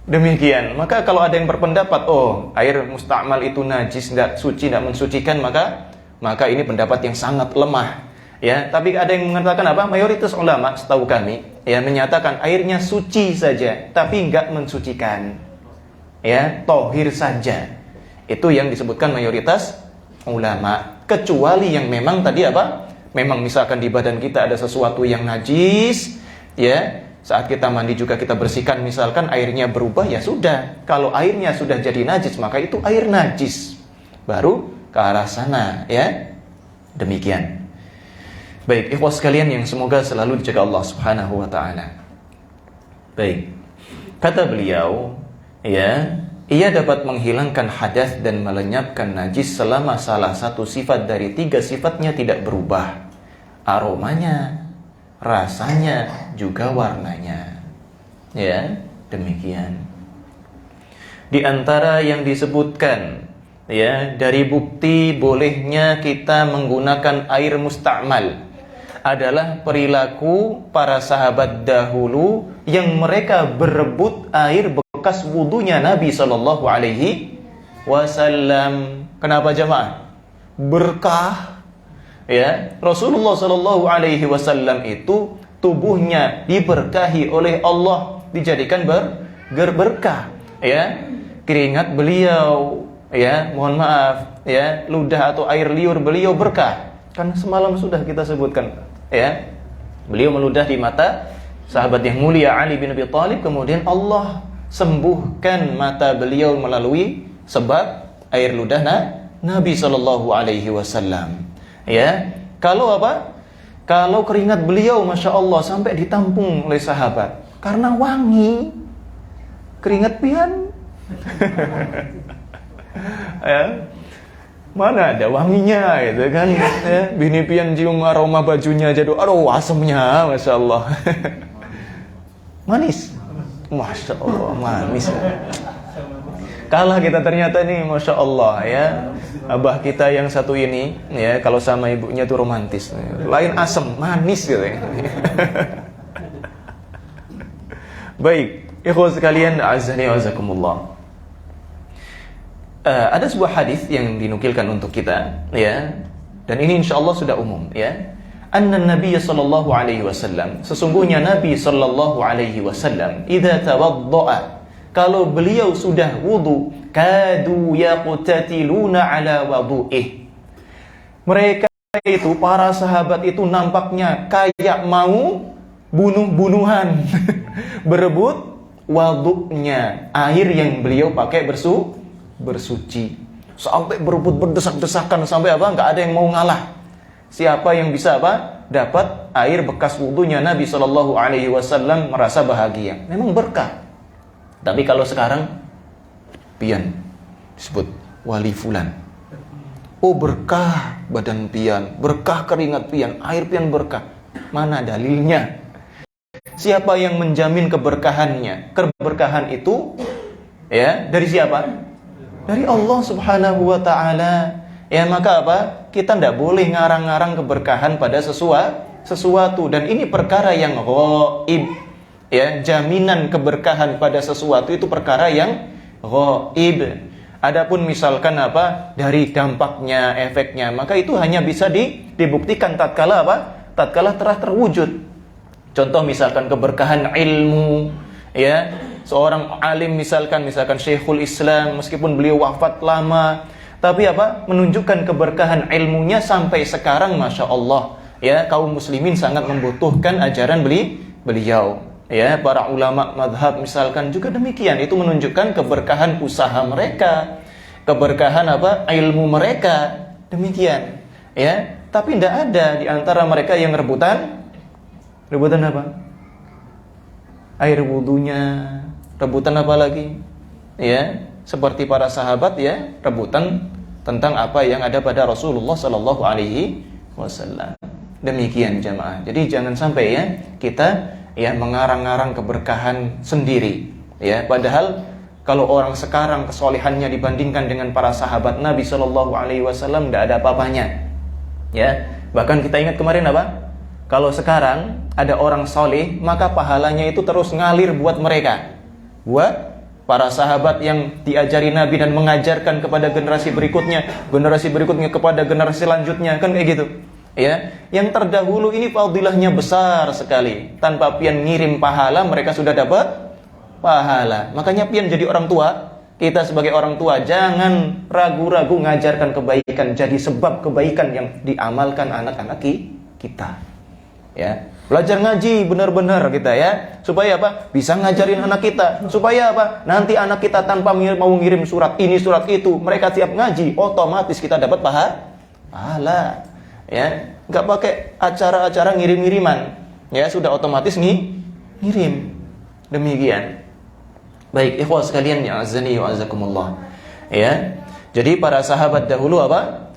Demikian. Maka kalau ada yang berpendapat, oh, air musta'mal itu najis, tidak suci, tidak mensucikan, maka ini pendapat yang sangat lemah. Ya, tapi ada yang mengatakan apa? Mayoritas ulama, setahu kami, ya, menyatakan airnya suci saja, tapi enggak mensucikan. Ya, tohir saja. Itu yang disebutkan mayoritas ulama. Kecuali yang memang tadi apa? Memang misalkan di badan kita ada sesuatu yang najis, ya, saat kita mandi juga kita bersihkan, misalkan airnya berubah, ya sudah. Kalau airnya sudah jadi najis, maka itu air najis. Baru ke arah sana, ya. Demikian. Baik, ikhwas sekalian yang semoga selalu dijaga Allah Subhanahu wa taala. Baik. Kata beliau, ya, ia dapat menghilangkan hadas dan melenyapkan najis selama salah satu sifat dari 3 sifatnya tidak berubah. Aromanya, rasanya, juga warnanya. Ya, demikian. Di antara yang disebutkan, ya, dari bukti bolehnya kita menggunakan air musta'mal adalah perilaku para sahabat dahulu yang mereka berebut air bekas wudunya Nabi Shallallahu Alaihi Wasallam. Kenapa jemaah? Berkah. Ya, Rasulullah Shallallahu Alaihi Wasallam itu tubuhnya diberkahi oleh Allah, dijadikan berkah. Ya, keringat beliau, ya, mohon maaf, ya, ludah atau air liur beliau berkah. Kan semalam sudah kita sebutkan, ya, beliau meludah di mata sahabat yang mulia Ali bin Abi Thalib, kemudian Allah sembuhkan mata beliau melalui sebab air ludah Nabi Shallallahu Alaihi Wasallam. Ya, kalau apa? Kalau keringat beliau, masya Allah, sampai ditampung oleh sahabat karena wangi, keringat pian. Ya, mana ada wanginya gitu kan, ya, bini pian cium aroma bajunya aja, aduh asamnya, masya Allah. Manis, masya Allah, manis. Kalah kita ternyata nih, masya Allah, ya. Abah kita yang satu ini, ya, kalau sama ibunya tuh romantis, lain asam, manis gitu ya. Baik, ikhwan sekalian, azani wa azakumullah. Ada sebuah hadis yang dinukilkan untuk kita, ya, dan ini insyaallah sudah umum, ya. Anna Nabi sallallahu alaihi wasallam, sesungguhnya Nabi sallallahu alaihi wasallam, idza tawaddaa, kalau beliau sudah wudu, kadu yaqtatiluna ala wudu'ih. Mereka itu, para sahabat itu nampaknya kayak mau bunuh-bunuhan, berebut wudunya, air yang beliau pakai bersuci, sampai berebut berdesak-desakan, sampai apa? Nggak ada yang mau ngalah. Siapa yang bisa apa? Dapat air bekas wudunya Nabi Shallallahu Alaihi Wasallam, merasa bahagia. Memang berkah. Tapi kalau sekarang pian disebut wali fulan. Oh, berkah badan pian, berkah keringat pian, air pian berkah. Mana dalilnya? Siapa yang menjamin keberkahannya? Keberkahan itu, ya, dari siapa? Dari Allah Subhanahu wa taala. Ya, maka apa? Kita tidak boleh ngarang-ngarang keberkahan pada sesuatu, dan ini perkara yang ghaib. Ya, jaminan keberkahan pada sesuatu itu perkara yang ghaib. Adapun misalkan apa? Dari dampaknya, efeknya, maka itu hanya bisa dibuktikan tatkala apa? Tatkala telah terwujud. Contoh misalkan keberkahan ilmu, ya. Seorang alim misalkan Syekhul Islam, meskipun beliau wafat lama, tapi apa? Menunjukkan keberkahan ilmunya sampai sekarang, masya Allah. Ya, kaum muslimin sangat membutuhkan ajaran beliau. Ya, para ulama madhab misalkan juga demikian. Itu menunjukkan keberkahan usaha mereka, keberkahan apa? Ilmu mereka. Demikian. Ya, tapi tidak ada di antara mereka yang rebutan apa? Air wudunya. Rebutan apa lagi? Ya, seperti para sahabat, ya, rebutan tentang apa yang ada pada Rasulullah Sallallahu Alaihi Wasallam. Demikian jamaah. Jadi jangan sampai, ya, kita, ya, mengarang-arang keberkahan sendiri, ya, padahal Kalau orang sekarang kesolehannya dibandingkan dengan para sahabat Nabi Shallallahu Alaihi Wasallam, tidak ada apa-apanya. Ya, bahkan kita ingat kemarin apa? Kalau sekarang ada orang soleh, maka pahalanya itu terus ngalir buat mereka, buat para sahabat yang diajari Nabi dan mengajarkan kepada generasi berikutnya kepada generasi selanjutnya, kan kayak gitu. Ya, yang terdahulu ini fadilahnya besar sekali. Tanpa pian ngirim pahala, mereka sudah dapat pahala. Makanya pian jadi orang tua, kita sebagai orang tua jangan ragu-ragu ngajarkan kebaikan, jadi sebab kebaikan yang diamalkan anak-anak kita. Ya, belajar ngaji benar-benar kita ya, supaya apa? Bisa ngajarin anak kita. Supaya apa? Nanti anak kita tanpa mau ngirim surat ini surat itu, mereka siap ngaji, otomatis kita dapat pahala. Ya, nggak pakai acara-acara ngirim-ngiriman. Ya, sudah otomatis ngirim. Demikian. Baik, ikhwah sekalian ya azani wa azakumullah. Ya. Jadi para sahabat dahulu apa?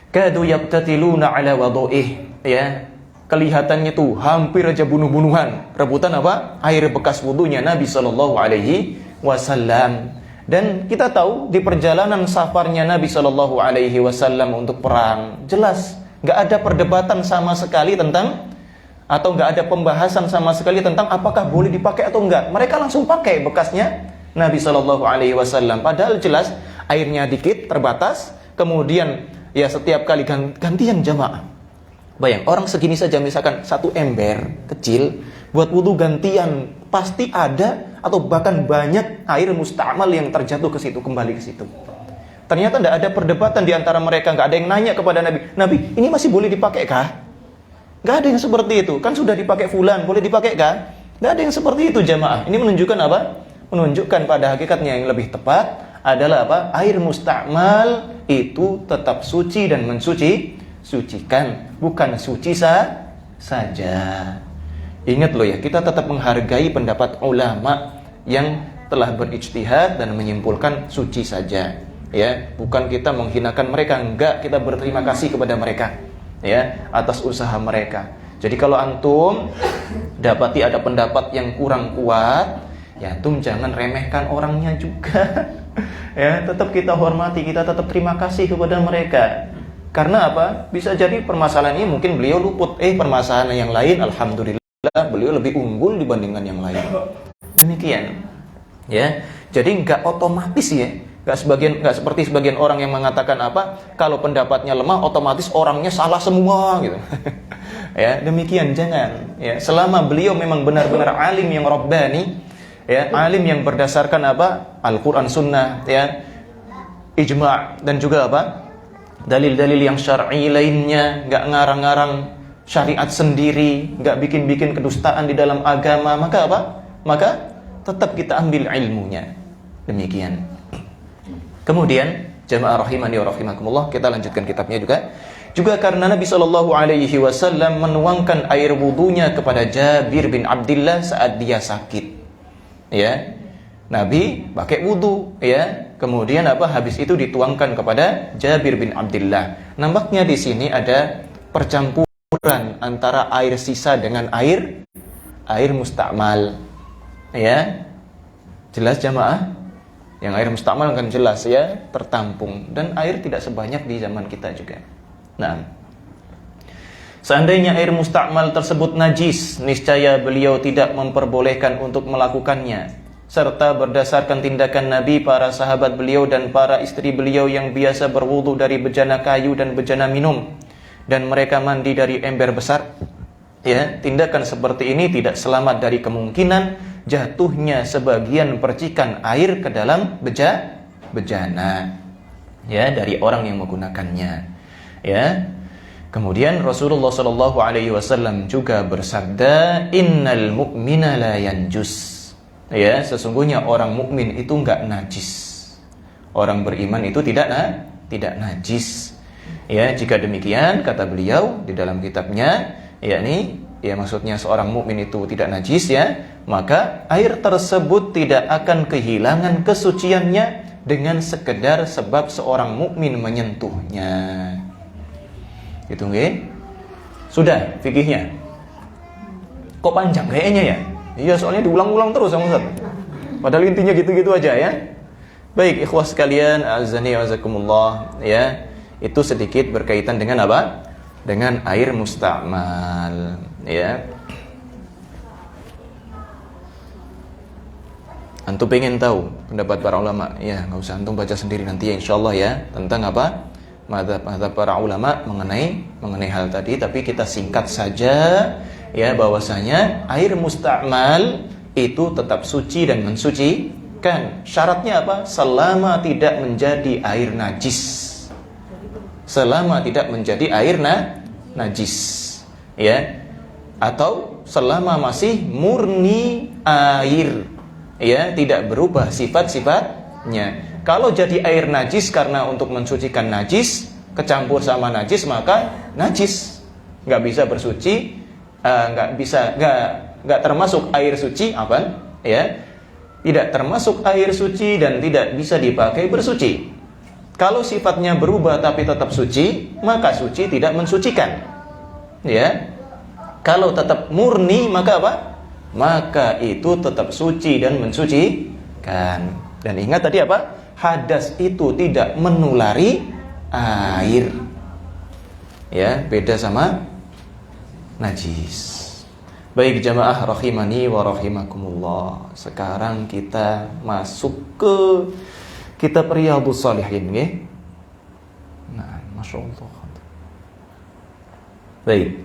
Kadu yaqtatiluna ala wudu'ih. Ya. Kelihatannya tuh hampir aja bunuh-bunuhan. Rebutan apa? Air bekas wudunya Nabi sallallahu alaihi wasallam. Dan kita tahu di perjalanan safarnya Nabi sallallahu alaihi wasallam untuk perang, jelas enggak ada perdebatan sama sekali tentang, atau nggak ada pembahasan sama sekali tentang apakah boleh dipakai atau enggak. Mereka langsung pakai bekasnya Nabi Shallallahu Alaihi Wasallam. Padahal jelas airnya dikit, terbatas. Kemudian ya setiap kali gantian jamaah. Bayang, orang segini saja misalkan satu ember kecil buat wudhu gantian, pasti ada atau bahkan banyak air musta'mal yang terjatuh ke situ, kembali ke situ. Ternyata tidak ada perdebatan di antara mereka, nggak ada yang nanya kepada Nabi, Nabi ini masih boleh dipakai kah? Gak ada yang seperti itu. Kan sudah dipakai fulan, boleh dipakai kan? Gak ada yang seperti itu jamaah. Ini menunjukkan apa? Menunjukkan pada hakikatnya yang lebih tepat adalah apa? Air musta'mal itu tetap suci dan mensucikan, bukan suci saja. Ingat loh ya, kita tetap menghargai pendapat ulama yang telah berijtihad dan menyimpulkan suci saja. Ya, bukan kita menghinakan mereka, enggak, kita berterima kasih kepada mereka. Ya, atas usaha mereka. Jadi kalau antum dapati ada pendapat yang kurang kuat, ya antum jangan remehkan orangnya juga. Ya, tetap kita hormati, kita tetap terima kasih kepada mereka. Karena apa? Bisa jadi permasalahan ini mungkin beliau luput, permasalahan yang lain alhamdulillah beliau lebih unggul dibandingkan yang lain. Demikian. Ya. Jadi enggak otomatis ya. Nggak seperti sebagian orang yang mengatakan apa, kalau pendapatnya lemah otomatis orangnya salah semua gitu. Ya, demikian jangan. Ya, selama beliau memang benar-benar alim yang rabbani, ya, alim yang berdasarkan apa? Al-Qur'an Sunnah, ya, ijma' dan juga apa? Dalil-dalil yang syar'i lainnya, nggak ngarang-ngarang syariat sendiri, nggak bikin-bikin kedustaan di dalam agama, maka apa? Maka tetap kita ambil ilmunya. Demikian. Kemudian jamaah rahimani wa rahimakumullah, kita lanjutkan kitabnya juga karena Nabi Shallallahu Alaihi Wasallam menuangkan air wudunya kepada Jabir bin Abdullah saat dia sakit. Ya, Nabi pakai wudu, ya. Kemudian apa? Habis itu dituangkan kepada Jabir bin Abdullah. Nampaknya di sini ada percampuran antara air sisa dengan air musta'mal. Ya, jelas jamaah. Yang air musta'mal kan jelas ya, tertampung. Dan air tidak sebanyak di zaman kita juga. Nah, seandainya air musta'mal tersebut najis, niscaya beliau tidak memperbolehkan untuk melakukannya. Serta berdasarkan tindakan Nabi, para sahabat beliau dan para istri beliau yang biasa berwudu dari bejana kayu dan bejana minum, dan mereka mandi dari ember besar. Ya, tindakan seperti ini tidak selamat dari kemungkinan jatuhnya sebagian percikan air ke dalam bejana, ya, dari orang yang menggunakannya. Ya. Kemudian Rasulullah Shallallahu Alaihi Wasallam juga bersabda, Innal mu'mina la yanjus. Ya, sesungguhnya orang mukmin itu enggak najis. Orang beriman itu tidak najis. Ya, jika demikian kata beliau di dalam kitabnya, yakni ya maksudnya seorang mukmin itu tidak najis, ya, maka air tersebut tidak akan kehilangan kesuciannya dengan sekedar sebab seorang mukmin menyentuhnya. Gitu nggih? Sudah fikihnya. Kok panjang kayaknya ya? Iya, soalnya diulang-ulang terus sama Ustaz. Padahal intinya gitu-gitu aja ya. Baik, ikhwah sekalian, azani wa azakumullah, ya. Itu sedikit berkaitan dengan apa? Dengan air musta'mal, ya. Antum pengen tahu pendapat para ulama? Ya, nggak usah antum baca sendiri nanti ya, insyaallah ya, tentang apa? Mazhab para ulama mengenai hal tadi, tapi kita singkat saja ya, bahwasanya air musta'mal itu tetap suci dan mensucikan. Syaratnya apa? Selama tidak menjadi air najis. Selama tidak menjadi air najis, ya. Atau selama masih murni air, ya, tidak berubah sifat-sifatnya. Kalau jadi air najis karena untuk mensucikan najis, kecampur sama najis, maka najis, nggak bisa bersuci, nggak termasuk air suci, apa? Ya, tidak termasuk air suci dan tidak bisa dipakai bersuci. Kalau sifatnya berubah tapi tetap suci, maka suci tidak mensucikan. Ya, kalau tetap murni, maka apa? Maka itu tetap suci dan mensucikan. Dan ingat tadi apa? Hadas itu tidak menulari air. Ya, beda sama najis. Baik jamaah rahimani wa rahimakumullah. Sekarang kita masuk ke kitab Riyadhus Shalihin, nggih. Nah, masyaallah. Baik.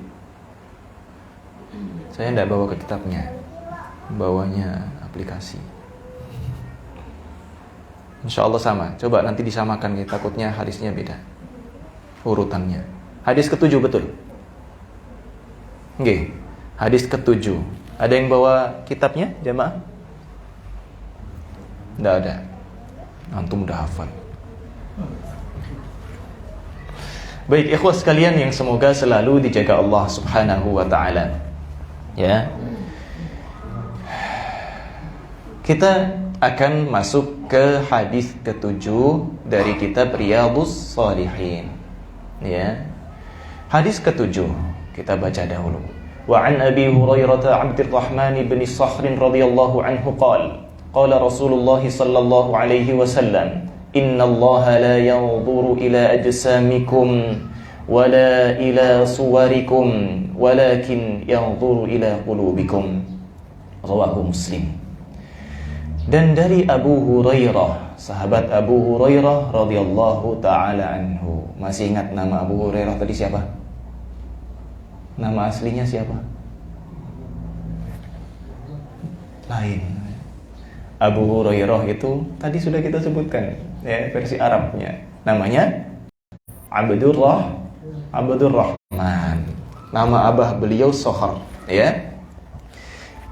Saya tidak bawa ke kitabnya, bawanya aplikasi. InsyaAllah sama. Coba nanti disamakan, takutnya hadisnya beda urutannya. Hadis ke-7 betul? Nggih. Hadis ke-7. Ada yang bawa kitabnya, jamaah? Tidak ada. Antum udah hafal. Baik, ikhwah sekalian yang semoga selalu dijaga Allah Subhanahu wa taala. Ya. Kita akan masuk ke hadis ke-7 dari kitab Riyadhus Shalihin. Ya. Hadis ke-7 kita baca dahulu. Wa an Abi Hurairah Abdurrahman bin Sakhr radhiyallahu anhu qala Rasulullah sallallahu alaihi wasallam, inna Allah la yanzuru ila ajsamikum wala ila suwarikum walakin yanzuru ila qulubikum. Rawahu Muslim. Dan dari Abu Hurairah, sahabat Abu Hurairah radhiyallahu taala anhu. Masih ingat nama Abu Hurairah tadi siapa? Nama aslinya siapa? Lain. Abu Hurairah itu tadi sudah kita sebutkan, ya, versi Arabnya. Namanya Abdurrahman. Nama abah beliau Sohar, ya.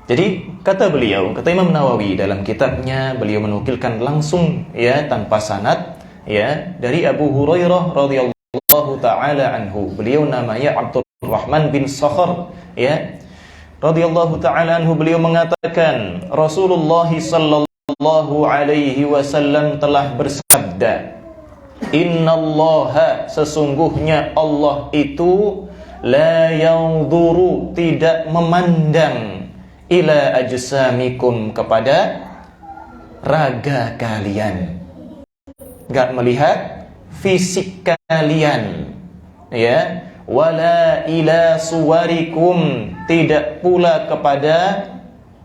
Jadi kata Imam Nawawi dalam kitabnya, beliau menukilkan langsung, ya, tanpa sanad, ya, dari Abu Hurairah radhiyallahu taala anhu. Beliau namanya Abdurrahman bin Sakhr, ya, radhiyallahu taala anhu. Beliau mengatakan Rasulullah sallallahu alaihi wasallam telah bersabda, innallaha, sesungguhnya Allah itu la yanzuru, tidak memandang, ila ajsamikum, kepada raga kalian, enggak melihat fisik kalian, ya, wala ila suwarikum, tidak pula kepada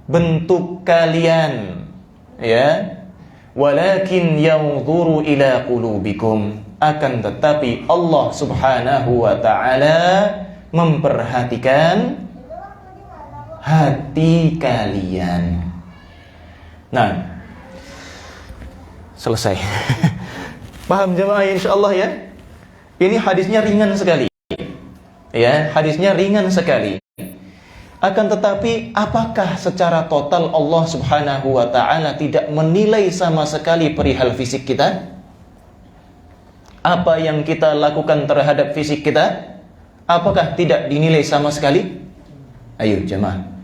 bentuk kalian, ya, walakin yanzuru ila qulubikum, akan tetapi Allah Subhanahu wa taala memperhatikan hati kalian. Nah, selesai. Paham jemaah insyaallah ya? Ini hadisnya ringan sekali. Ya, hadisnya ringan sekali. Akan tetapi apakah secara total Allah Subhanahu wa taala tidak menilai sama sekali perihal fisik kita? Apa yang kita lakukan terhadap fisik kita, apakah tidak dinilai sama sekali? Ayo jemaah.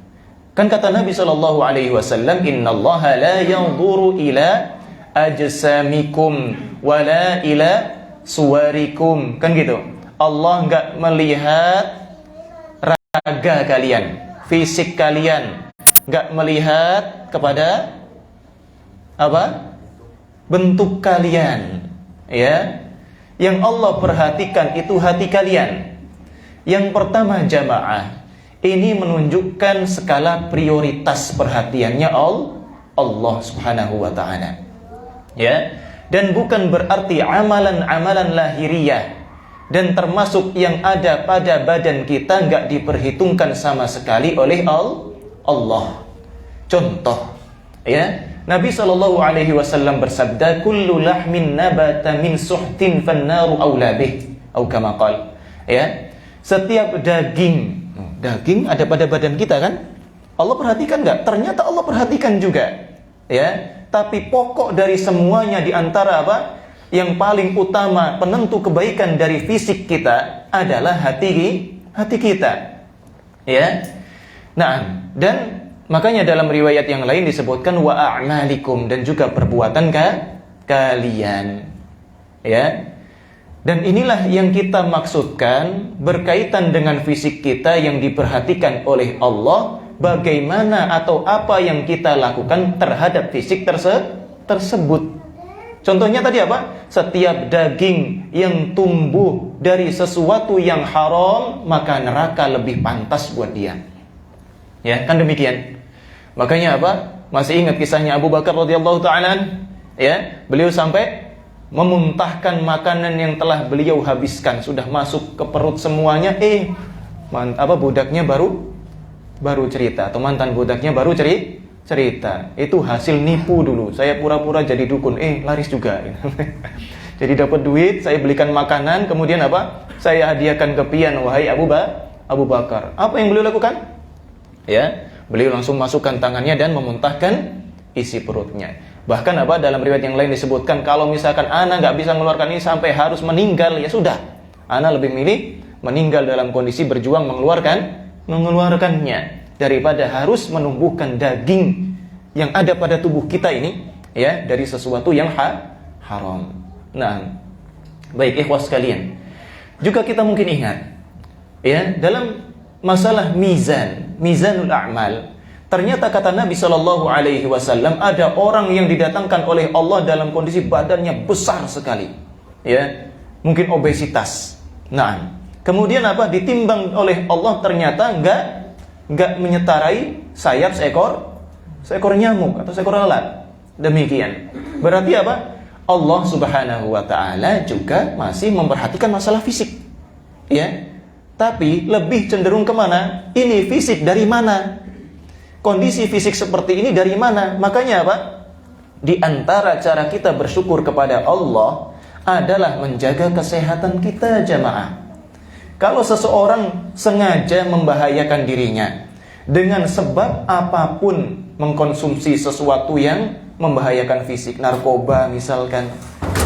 Kan kata Nabi sallallahu alaihi wasallam, innallaha la yanzuru ila ajsamikum wala ila suwarikum. Kan gitu. Allah enggak melihat raga kalian, fisik kalian, enggak melihat kepada apa? bentuk kalian, ya. Yang Allah perhatikan itu hati kalian. Yang pertama jamaah, ini menunjukkan skala prioritas perhatiannya Allah Subhanahu wa taala. Ya. Dan bukan berarti amalan-amalan lahiriah dan termasuk yang ada pada badan kita nggak diperhitungkan sama sekali oleh Allah. Contoh, ya, Nabi SAW bersabda, "Kullu lahmin nabata min suhtin fannaru aula bih," atau kama qala. Ya, setiap daging ada pada badan kita kan? Allah perhatikan nggak? Ternyata Allah perhatikan juga. Ya, tapi pokok dari semuanya di antara apa? Yang paling utama penentu kebaikan dari fisik kita adalah hati kita. Ya. Nah, dan makanya dalam riwayat yang lain disebutkan wa a'malikum, dan juga perbuatan kalian. Ya. Dan inilah yang kita maksudkan berkaitan dengan fisik kita yang diperhatikan oleh Allah, bagaimana atau apa yang kita lakukan terhadap fisik tersebut. Contohnya tadi apa? Setiap daging yang tumbuh dari sesuatu yang haram, maka neraka lebih pantas buat dia. Ya, kan demikian. Makanya apa? Masih ingat kisahnya Abu Bakar radhiyallahu ta'ala? Ya, beliau sampai memuntahkan makanan yang telah beliau habiskan, sudah masuk ke perut semuanya, budaknya baru cerita, atau mantan budaknya baru cerita. Itu hasil nipu dulu. Saya pura-pura jadi dukun, laris juga. Jadi dapat duit, saya belikan makanan, kemudian apa? Saya hadiahkan ke pian, wahai Abu Bakar. Apa yang beliau lakukan? Ya, beliau langsung masukkan tangannya dan memuntahkan isi perutnya. Bahkan apa? Dalam riwayat yang lain disebutkan, kalau misalkan ana nggak bisa mengeluarkan ini sampai harus meninggal, ya sudah. Ana lebih milih meninggal dalam kondisi berjuang mengeluarkannya daripada harus menumbuhkan daging yang ada pada tubuh kita ini, ya, dari sesuatu yang haram. Nah, baik ikhwas sekalian, juga kita mungkin ingat, ya, dalam masalah mizanul a'mal, ternyata kata Nabi SAW, ada orang yang didatangkan oleh Allah dalam kondisi badannya besar sekali, ya, mungkin obesitas. Nah, kemudian apa? Ditimbang oleh Allah, ternyata enggak menyetarai sayap seekor nyamuk atau seekor lalat. Demikian. Berarti apa? Allah Subhanahu wa taala juga masih memperhatikan masalah fisik. Ya. Tapi lebih cenderung kemana? Ini fisik dari mana? Kondisi fisik seperti ini dari mana? Makanya apa? Di antara cara kita bersyukur kepada Allah adalah menjaga kesehatan kita, jamaah. Kalau seseorang sengaja membahayakan dirinya dengan sebab apapun, mengkonsumsi sesuatu yang membahayakan fisik, narkoba misalkan,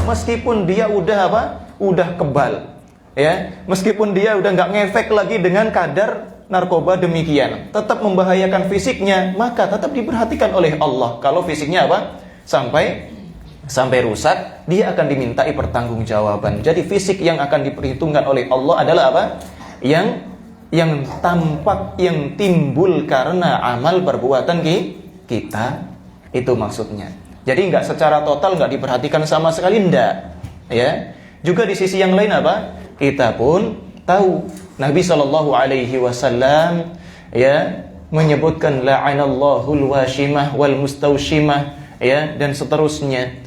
meskipun dia udah kebal, ya, meskipun dia udah nggak ngefek lagi dengan kadar narkoba demikian, tetap membahayakan fisiknya, maka tetap diperhatikan oleh Allah. Kalau fisiknya sampai rusak, dia akan dimintai pertanggungjawaban. Jadi fisik yang akan diperhitungkan oleh Allah adalah apa? Yang tampak, yang timbul karena amal perbuatan kita. Itu maksudnya. Jadi nggak secara total nggak diperhatikan sama sekali, ndak. Ya. Juga di sisi yang lain apa? Kita pun tahu Nabi SAW ya menyebutkan la'anallahul washimah wal mustawshimah, ya, dan seterusnya.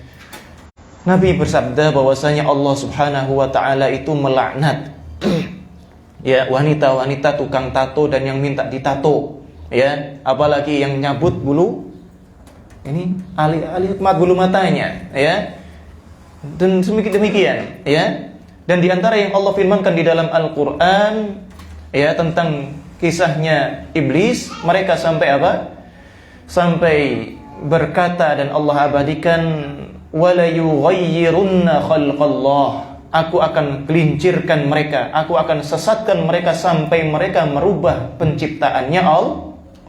Nabi bersabda bahwasanya Allah Subhanahu wa taala itu melaknat ya wanita-wanita tukang tato dan yang minta ditato, ya, apalagi yang nyabut bulu ini alih bulu matanya, ya. Dan demikian, ya. Dan di antara yang Allah firmankan di dalam Al-Qur'an, ya, tentang kisahnya iblis, mereka sampai apa? Sampai berkata, dan Allah abadikan, wala yughayyirunna khalqallah, aku akan gelincirkan mereka, aku akan sesatkan mereka sampai mereka merubah penciptaannya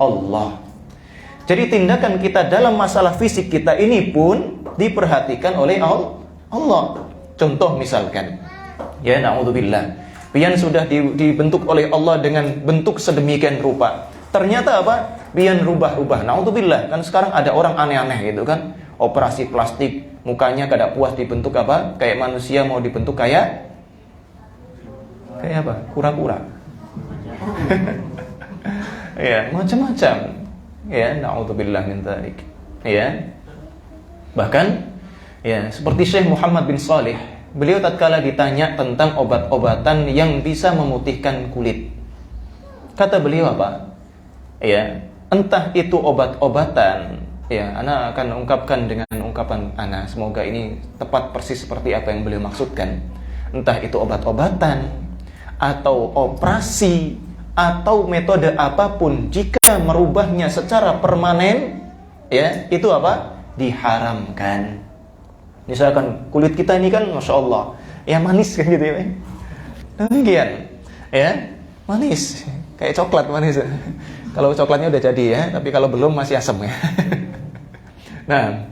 Allah. Jadi tindakan kita dalam masalah fisik kita ini pun diperhatikan oleh Allah. Contoh misalkan, ya, na'udzubillah, pian sudah dibentuk oleh Allah dengan bentuk sedemikian rupa, ternyata apa? Pian rubah-rubah, na'udzubillah. Kan sekarang ada orang aneh-aneh gitu kan, operasi plastik, Mukanya kada puas dibentuk apa? Kayak manusia mau dibentuk kayak apa? Kura-kura. Ya, macam-macam. Ya, naudzubillah min dzalik. Ya. Bahkan ya, seperti Syekh Muhammad bin Shalih, beliau tatkala ditanya tentang obat-obatan yang bisa memutihkan kulit. Kata beliau apa? Ya, entah itu obat-obatan, ya, ana akan ungkapkan dengan ungkapan ana, semoga ini tepat persis seperti apa yang beliau maksudkan. Entah itu obat-obatan atau operasi atau metode apapun, jika merubahnya secara permanen, ya, itu apa? Diharamkan. Misalkan kulit kita ini kan Masya Allah, ya manis kan gitu ya. Demikian, ya, manis, kayak coklat manis. Kalau coklatnya udah jadi ya, tapi kalau belum masih asam ya. Nah,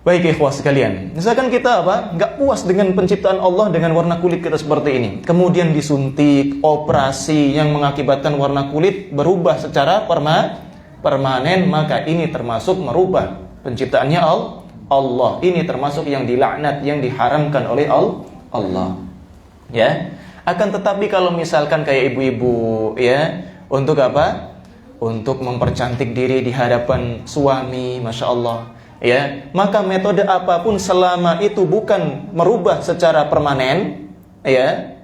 baik ikhwah sekalian, misalkan kita apa, nggak puas dengan penciptaan Allah dengan warna kulit kita seperti ini, kemudian disuntik, operasi yang mengakibatkan warna kulit berubah secara permanen, maka ini termasuk merubah penciptaannya Allah. Ini termasuk yang dilaknat, yang diharamkan oleh Allah. Ya, akan tetapi kalau misalkan kayak ibu-ibu, ya, untuk apa? Untuk mempercantik diri di hadapan suami, Masya Allah, ya, maka metode apapun selama itu bukan merubah secara permanen, ya,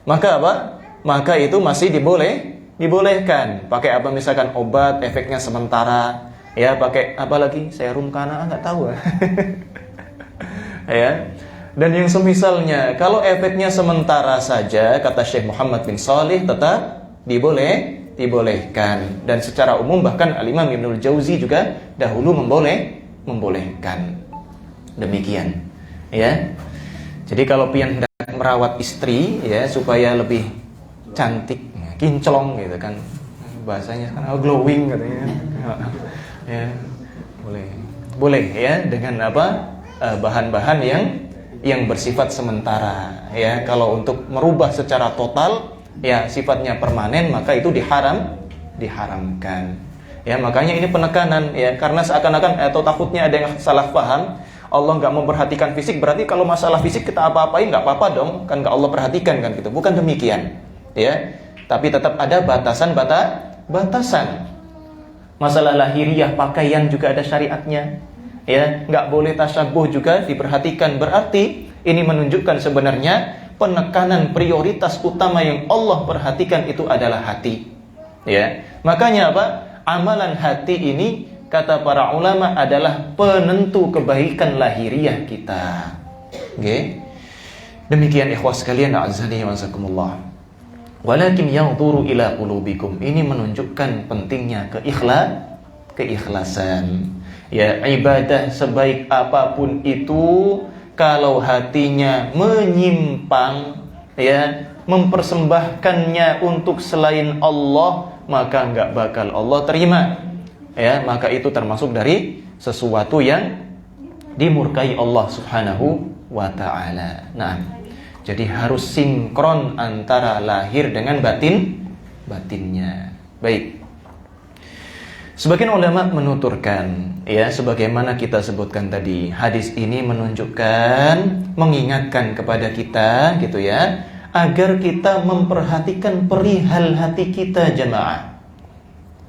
maka apa? Maka itu masih dibolehkan. Pakai apa misalkan obat, efeknya sementara, ya, pakai apa lagi? Serum kana nggak tahu. Ya. Dan yang semisalnya, kalau efeknya sementara saja, kata Syekh Muhammad bin Shalih, tetap dibolehkan. Dan secara umum bahkan Al-Imam Ibnul Jauzi juga dahulu membolehkan. Demikian, ya. Jadi kalau pian hendak merawat istri, ya, supaya lebih cantik, kinclong gitu kan, bahasanya kan glowing katanya. Ya, boleh ya, dengan apa? Bahan-bahan yang bersifat sementara, ya. Kalau untuk merubah secara total, ya, sifatnya permanen, maka itu diharamkan. Ya, makanya ini penekanan, ya, karena seakan-akan atau takutnya ada yang salah paham, Allah nggak memperhatikan fisik, berarti kalau masalah fisik kita apa-apain nggak apa-apa dong, kan nggak Allah perhatikan kan gitu. Bukan demikian, ya. Tapi tetap ada batasan. Masalah lahiriah pakaian juga ada syariatnya, ya. Nggak boleh tasyabuh juga diperhatikan. Berarti ini menunjukkan sebenarnya penekanan prioritas utama yang Allah perhatikan itu adalah hati, ya. Makanya apa? Amalan hati ini, kata para ulama, adalah penentu kebaikan lahiriah kita. Oke. Demikian ikhwah sekalian, a'azzani wa azakumullah. Walakin yanzuru ila qulubikum. Ini menunjukkan pentingnya keikhlasan. Ya, ibadah sebaik apapun itu, kalau hatinya menyimpang, ya, mempersembahkannya untuk selain Allah, maka nggak bakal Allah terima, ya. Maka itu termasuk dari sesuatu yang dimurkai Allah Subhanahu wa ta'ala. Nah, jadi harus sinkron antara lahir dengan batinnya. Baik. Sebagian ulama menuturkan, ya, sebagaimana kita sebutkan tadi, hadis ini menunjukkan, mengingatkan kepada kita, gitu ya, agar kita memperhatikan perihal hati kita, jamaah.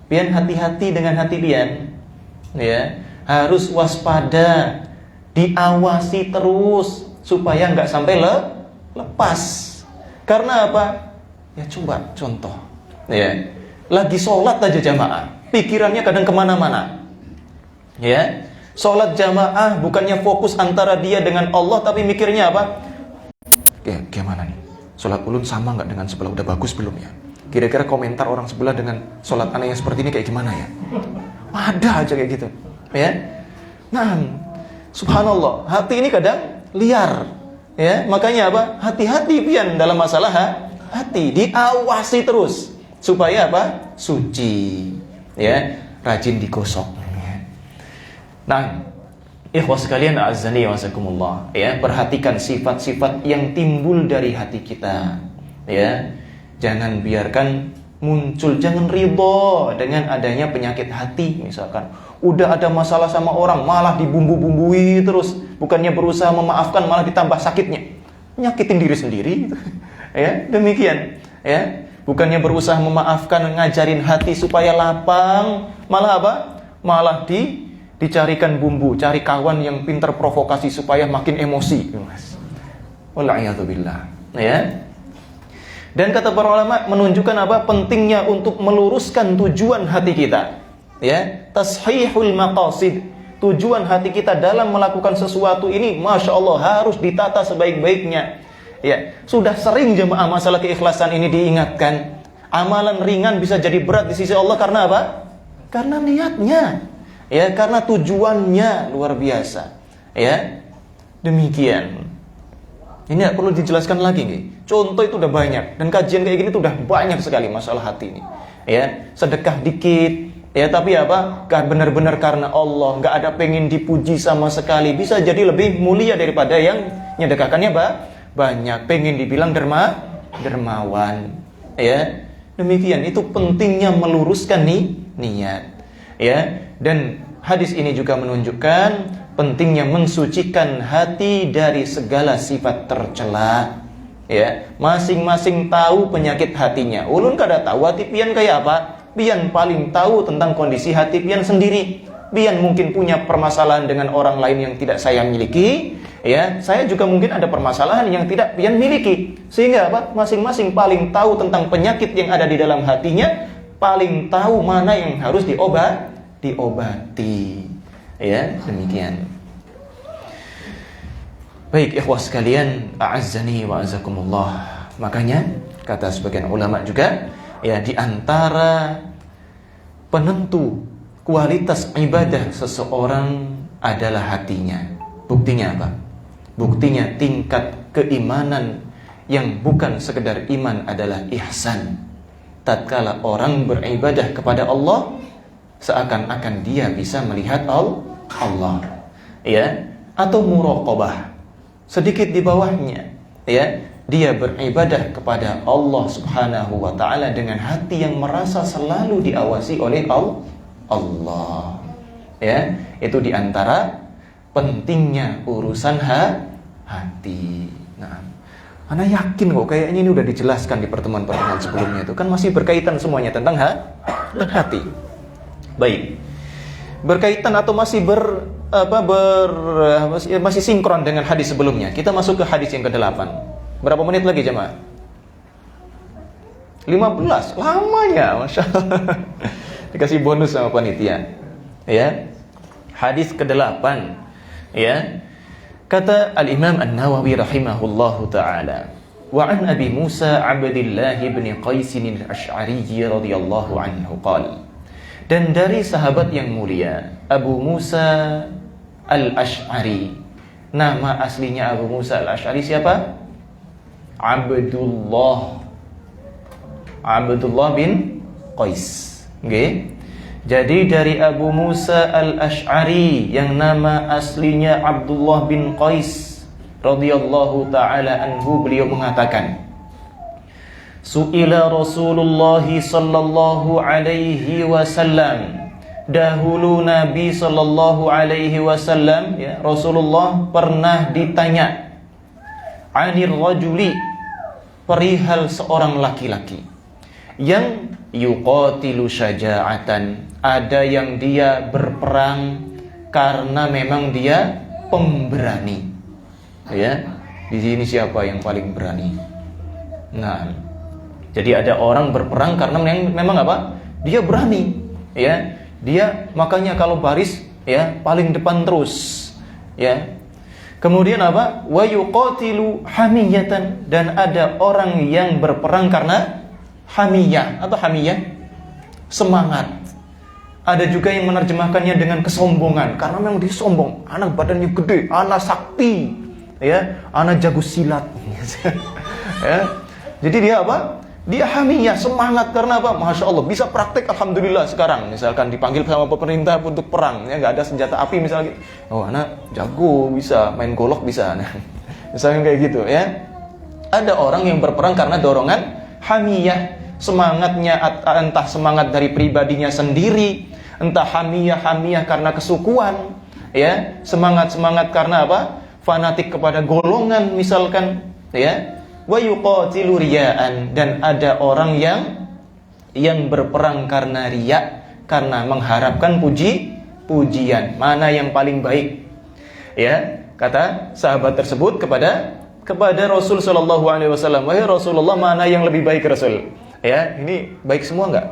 Pian hati-hati dengan hati pian, ya, harus waspada, diawasi terus supaya nggak sampai lepas. Karena apa? Ya, coba contoh, ya, lagi sholat aja jamaah, pikirannya kadang kemana-mana, ya. Sholat jamaah bukannya fokus antara dia dengan Allah, tapi mikirnya apa? Gimana nih? Sholat ulun sama nggak dengan sebelah, udah bagus belum ya? Kira-kira komentar orang sebelah dengan sholat aneh yang seperti ini kayak gimana ya? Ada aja kayak gitu, ya. Nah, subhanallah, hati ini kadang liar, ya. Makanya apa? Hati-hati pian dalam masalah hati, diawasi terus supaya apa? Suci, ya, rajin digosok. Nah, ikhwah sekalian, a'azzani wa azakumullah, ya, perhatikan sifat-sifat yang timbul dari hati kita, ya. Jangan biarkan muncul. Jangan ridho dengan adanya penyakit hati. Misalkan udah ada masalah sama orang, malah dibumbu-bumbui terus, bukannya berusaha memaafkan, malah ditambah sakitnya, nyakitin diri sendiri. Ya, demikian. Ya, bukannya berusaha memaafkan, ngajarin hati supaya lapang, malah apa? Malah dicarikan bumbu, cari kawan yang pintar provokasi supaya makin emosi. Walla'iyadzubillah. Ya. Dan kata para ulama menunjukkan apa? Pentingnya untuk meluruskan tujuan hati kita. Ya, tashihul maqasid. Tujuan hati kita dalam melakukan sesuatu ini, Masya Allah, harus ditata sebaik-baiknya. Ya, sudah sering jemaah masalah keikhlasan ini diingatkan. Amalan ringan bisa jadi berat di sisi Allah karena apa? Karena niatnya. Ya, karena tujuannya luar biasa. Ya, demikian. Ini tidak perlu dijelaskan lagi nih. Contoh itu udah banyak, dan kajian kayak gini tuh udah banyak sekali masalah hati ini. Ya, sedekah dikit, ya tapi apa? Gak benar-benar karena Allah, gak ada pengen dipuji sama sekali. Bisa jadi lebih mulia daripada yang nyedekahkannya banyak. Pengen dibilang dermawan. Ya, demikian. Itu pentingnya meluruskan niat. Ya, dan hadis ini juga menunjukkan pentingnya mensucikan hati dari segala sifat tercela. Ya, masing-masing tahu penyakit hatinya. Ulun kada tahu hati pian kayak apa. Pian paling tahu tentang kondisi hati pian sendiri. Pian mungkin punya permasalahan dengan orang lain yang tidak saya miliki. Ya, saya juga mungkin ada permasalahan yang tidak pian miliki. Sehingga apa? Masing-masing paling tahu tentang penyakit yang ada di dalam hatinya, paling tahu mana yang harus diobati. Ya, demikian. Baik, ikhwah sekalian, a'azzani wa a'azzakumullah. Makanya kata sebagian ulama juga, ya, di antara penentu kualitas ibadah seseorang adalah hatinya. Buktinya apa? Buktinya tingkat keimanan yang bukan sekedar iman adalah ihsan. Tatkala orang beribadah kepada Allah, seakan-akan dia bisa melihat Allah. Ya, atau muraqabah. Sedikit di bawahnya, ya, dia beribadah kepada Allah Subhanahu wa taala dengan hati yang merasa selalu diawasi oleh Allah. Ya, itu di antara pentingnya urusan hati. Nah, ana yakin kok kayaknya ini udah dijelaskan di pertemuan-pertemuan sebelumnya itu. Kan masih berkaitan semuanya tentang hati. Baik. Berkaitan atau masih masih sinkron dengan hadis sebelumnya. Kita masuk ke hadis yang ke-8. Berapa menit lagi jemaah? 15. Lamanya, Masya Allah. Dikasih bonus sama panitia. Ya. Hadis ke-8. Ya. Kata Al-Imam An-Nawawi rahimahullahu taala, wa an Abi Musa Abdullah bin Qais al-Asy'ari radhiyallahu anhu qala. Dan dari sahabat yang mulia Abu Musa al-Asy'ari. Nama aslinya Abu Musa al-Asy'ari siapa? Abdullah bin Qais. Okay. Jadi dari Abu Musa al-Asy'ari yang nama aslinya Abdullah bin Qais radhiyallahu taala anhu, beliau mengatakan, Su'ila Rasulullah sallallahu alaihi wasallam. Dahulu Nabi sallallahu alaihi wasallam, ya, Rasulullah pernah ditanya, anir rajuli, perihal seorang laki-laki yang yuqatilu syaja'atan, ada yang dia berperang karena memang dia pemberani. Ya, di sini siapa yang paling berani? Nah, jadi ada orang berperang karena memang apa? Dia berani, ya. Dia makanya kalau baris, ya, paling depan terus, ya. Kemudian apa? Wa yuqatilu hamiyatan, dan ada orang yang berperang karena hamiyah atau hamiyah, semangat. Ada juga yang menerjemahkannya dengan kesombongan karena memang dia sombong, anak badannya gede, anak sakti, ya, anak jago silat. Ya. Jadi dia apa? Dia hamiyah, semangat karena apa? Masya Allah, bisa praktek alhamdulillah sekarang. Misalkan dipanggil sama pemerintah untuk perang, ya, nggak ada senjata api misalnya. Oh, anak jago, bisa main golok bisa. Nah, misalnya kayak gitu, ya. Ada orang yang berperang karena dorongan hamiyah, semangatnya entah semangat dari pribadinya sendiri, entah hamiyah karena kesukuan, ya, semangat karena apa? Fanatik kepada golongan misalkan, ya. Wa yuqatilu riya'an, dan ada orang yang berperang karena riya, karena mengharapkan pujian. Mana yang paling baik? Ya, kata sahabat tersebut kepada Rasul sallallahu alaihi wasallam, "Wahai Rasulullah, mana yang lebih baik, Rasul?" Ya, ini baik semua enggak?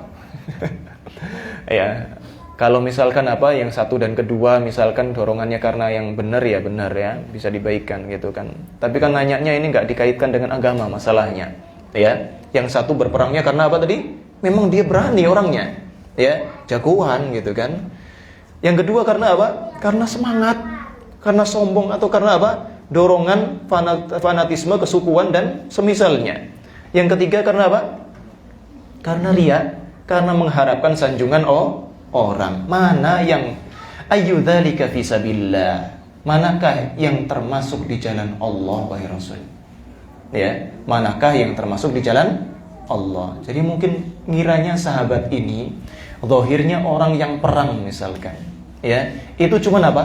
Ya. Kalau misalkan apa yang satu dan kedua misalkan dorongannya karena yang benar ya benar ya, bisa dibaikkan gitu kan. Tapi kan nanyanya ini enggak dikaitkan dengan agama masalahnya. Ya. Yang satu berperangnya karena apa tadi? Memang dia berani orangnya. Ya, jagoan gitu kan. Yang kedua karena apa? Karena semangat, karena sombong, atau karena apa? Dorongan, fanatisme, kesukuan dan semisalnya. Yang ketiga karena apa? Karena riya, karena mengharapkan sanjungan orang. Mana yang ayyudzalika fi sabilillah? Manakah yang termasuk di jalan Allah, wahai Rasul? Ya, manakah yang termasuk di jalan Allah? Jadi mungkin ngiranya sahabat ini zahirnya orang yang perang misalkan, ya, itu cuman apa?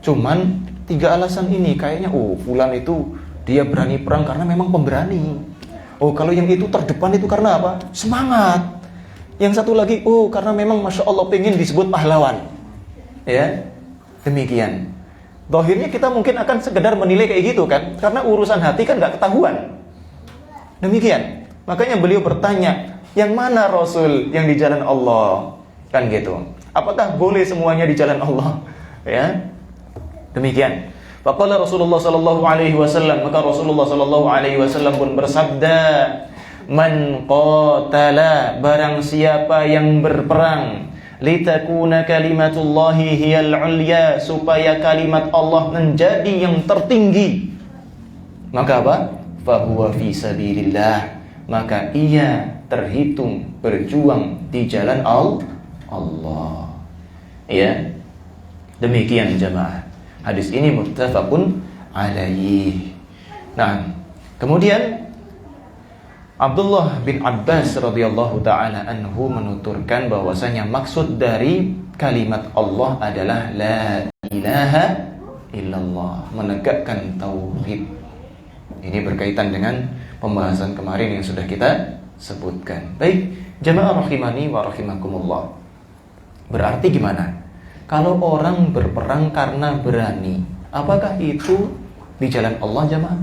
Cuman 3 alasan ini. Kayaknya fulan itu dia berani perang karena memang pemberani. Kalau yang itu terdepan itu karena apa? Semangat. Yang satu lagi, karena memang Masya Allah pengen disebut pahlawan. Ya, demikian. Zahirnya kita mungkin akan sekedar menilai kayak gitu kan, karena urusan hati kan gak ketahuan. Demikian. Makanya beliau bertanya, yang mana Rasul yang di jalan Allah? Kan gitu. Apakah boleh semuanya di jalan Allah? Ya. Demikian. Faqala Rasulullah sallallahu alaihi wasallam, maka Rasulullah sallallahu alaihi wasallam pun bersabda, "Man qatala, barang siapa yang berperang, litakuna kalimatullahi hiyal ulya, supaya kalimat Allah menjadi yang tertinggi." Maka apa? Fahuwa fi sabilillah, maka ia terhitung berjuang di jalan Allah. Ya. Demikian jemaah. Hadis ini muttafaqun alaihi. Nah, kemudian Abdullah bin Abbas radhiyallahu taala anhu menuturkan bahwasanya maksud dari kalimat Allah adalah la ilaha illallah, menegakkan tauhid. Ini berkaitan dengan pembahasan kemarin yang sudah kita sebutkan. Baik, jamaah rahimani wa rahimakumullah. Berarti gimana? Kalau orang berperang karena berani, apakah itu di jalan Allah, jamaah?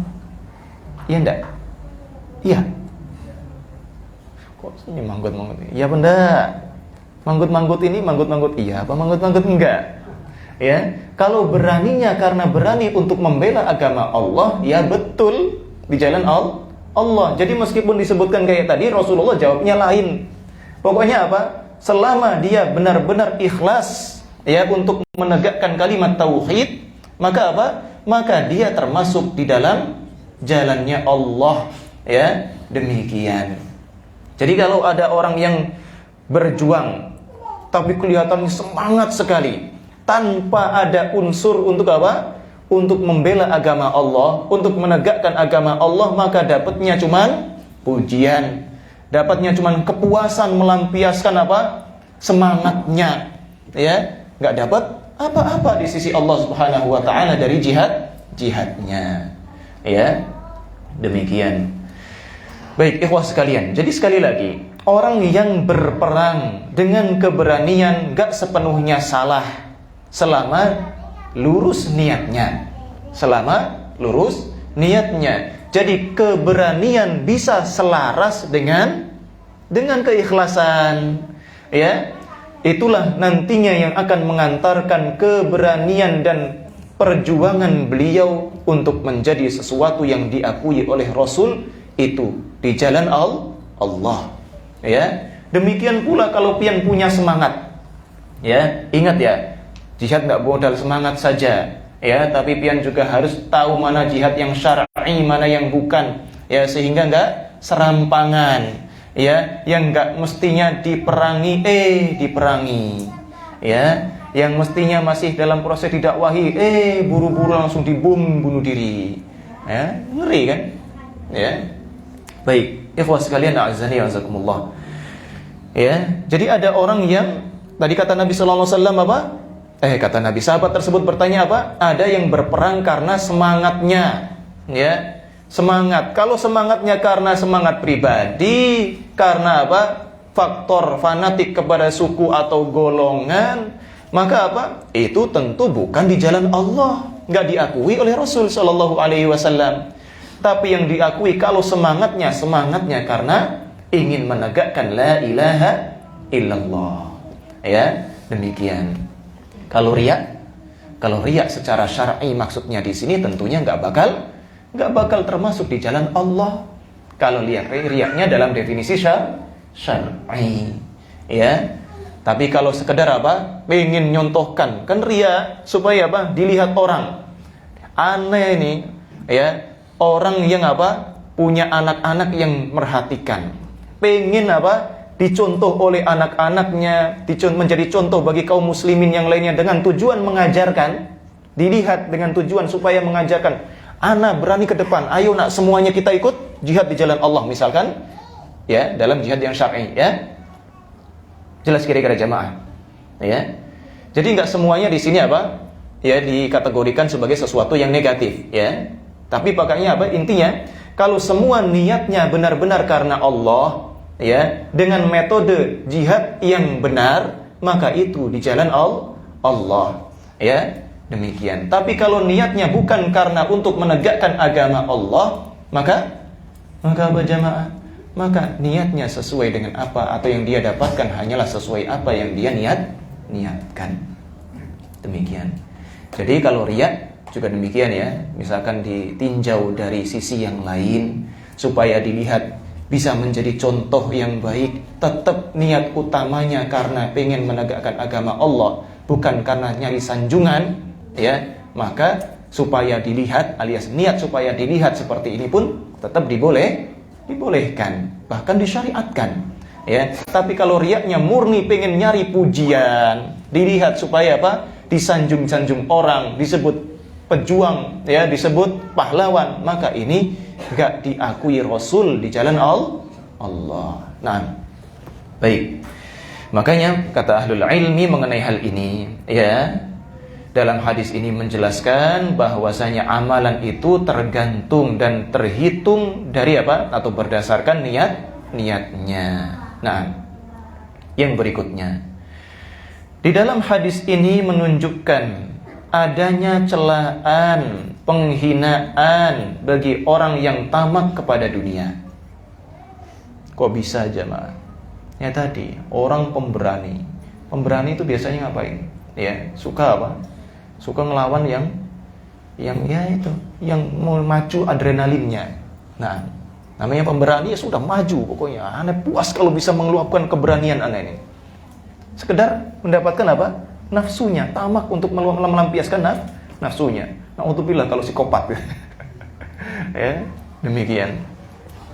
Iya enggak? Iya. Kok ini manggut-manggut? Iya benda. Manggut-manggut ini, manggut-manggut iya apa manggut-manggut enggak? Ya, kalau beraninya karena berani untuk membela agama Allah, ya betul di jalan Allah. Jadi meskipun disebutkan kayak tadi, Rasulullah jawabnya lain. Pokoknya apa? Selama dia benar-benar ikhlas, ya, untuk menegakkan kalimat tauhid, maka apa? Maka dia termasuk di dalam jalannya Allah, ya. Demikian. Jadi kalau ada orang yang berjuang tapi kelihatan semangat sekali tanpa ada unsur untuk apa? Untuk membela agama Allah, untuk menegakkan agama Allah, maka dapatnya cuman pujian, dapatnya cuman kepuasan, melampiaskan apa? Semangatnya, ya. Nggak dapat apa-apa di sisi Allah Subhanahu wa taala dari jihadnya. Ya. Demikian. Baik, ikhwah sekalian. Jadi sekali lagi, orang yang berperang dengan keberanian nggak sepenuhnya salah selama lurus niatnya. Jadi keberanian bisa selaras dengan keikhlasan, ya. Itulah nantinya yang akan mengantarkan keberanian dan perjuangan beliau untuk menjadi sesuatu yang diakui oleh Rasul itu di jalan Allah. Ya, demikian pula kalau pian punya semangat. Ya, ingat ya, jihad nggak modal semangat saja. Ya, tapi pian juga harus tahu mana jihad yang syar'i, mana yang bukan. Ya, sehingga nggak serampangan. Ya, yang enggak mestinya diperangi ya, yang mestinya masih dalam proses didakwahi buru-buru langsung dibom bunuh diri, ya, ngeri kan, ya. Baik, Ikhwah sekalian, a'azzani wa azakumullah. Ya, jadi ada orang yang tadi kata Nabi sallallahu alaihi wasallam apa? Kata Nabi, sahabat tersebut bertanya apa? Ada yang berperang karena semangatnya, ya. Semangat. Kalau semangatnya karena semangat pribadi, karena apa? Faktor fanatik kepada suku atau golongan, maka apa? Itu tentu bukan di jalan Allah, nggak diakui oleh Rasul sallallahu alaihi wasallam. Tapi yang diakui kalau semangatnya karena ingin menegakkan la ilaha illallah. Ya, demikian. Kalau riya secara syar'i maksudnya di sini tentunya nggak bakal termasuk di jalan Allah. Kalau riyanya dalam definisi syar'i, ya. Tapi kalau sekedar apa? Pengen nyontohkan, kan riya supaya apa? Dilihat orang. Aneh ini, ya. Orang yang apa? Punya anak-anak yang merhatikan. Pengen apa? Dicontoh oleh anak-anaknya, menjadi contoh bagi kaum muslimin yang lainnya dengan tujuan mengajarkan, dilihat dengan tujuan supaya mengajarkan, anak berani ke depan, ayo nak semuanya kita ikut jihad di jalan Allah misalkan, ya, dalam jihad yang syar'i, ya. Jelas kira-kira jamaah, ya. Jadi nggak semuanya di sini apa? Ya, dikategorikan sebagai sesuatu yang negatif, ya. Tapi pakainya apa? Intinya, kalau semua niatnya benar-benar karena Allah, ya, dengan metode jihad yang benar, maka itu di jalan Allah, ya, demikian. Tapi kalau niatnya bukan karena untuk menegakkan agama Allah, maka apa jamaah? Maka niatnya sesuai dengan apa atau yang dia dapatkan hanyalah sesuai apa yang dia niatkan. Demikian. Jadi kalau riya juga demikian, ya. Misalkan ditinjau dari sisi yang lain supaya dilihat bisa menjadi contoh yang baik, tetap niat utamanya karena pengen menegakkan agama Allah, bukan karena nyari sanjungan, ya. Maka supaya dilihat alias niat supaya dilihat seperti ini pun tetap dibolehkan, bahkan disyariatkan, ya. Tapi kalau riyaknya murni pengen nyari pujian, dilihat supaya apa? Disanjung-sanjung orang, disebut pejuang, ya, disebut pahlawan, maka ini enggak diakui Rasul di jalan Allah. Nah, baik. Makanya kata ahlul ilmi mengenai hal ini, ya, dalam hadis ini menjelaskan bahwasanya amalan itu tergantung dan terhitung dari apa? Atau berdasarkan niatnya. Nah, yang berikutnya. Di dalam hadis ini menunjukkan adanya celaan, penghinaan bagi orang yang tamak kepada dunia. Kok bisa jemaah? Ya tadi, orang pemberani. Pemberani itu biasanya ngapain? Ya, suka apa? Suka ngelawan yang ya itu, yang memacu adrenalinnya. Nah, namanya pemberani ya sudah maju pokoknya. Aneh puas kalau bisa mengeluapkan keberanian aneh ini. Sekedar mendapatkan apa? Nafsunya, tamak untuk melampiaskan nafsunya. Na'udzubillah kalau psikopat. Ya, demikian.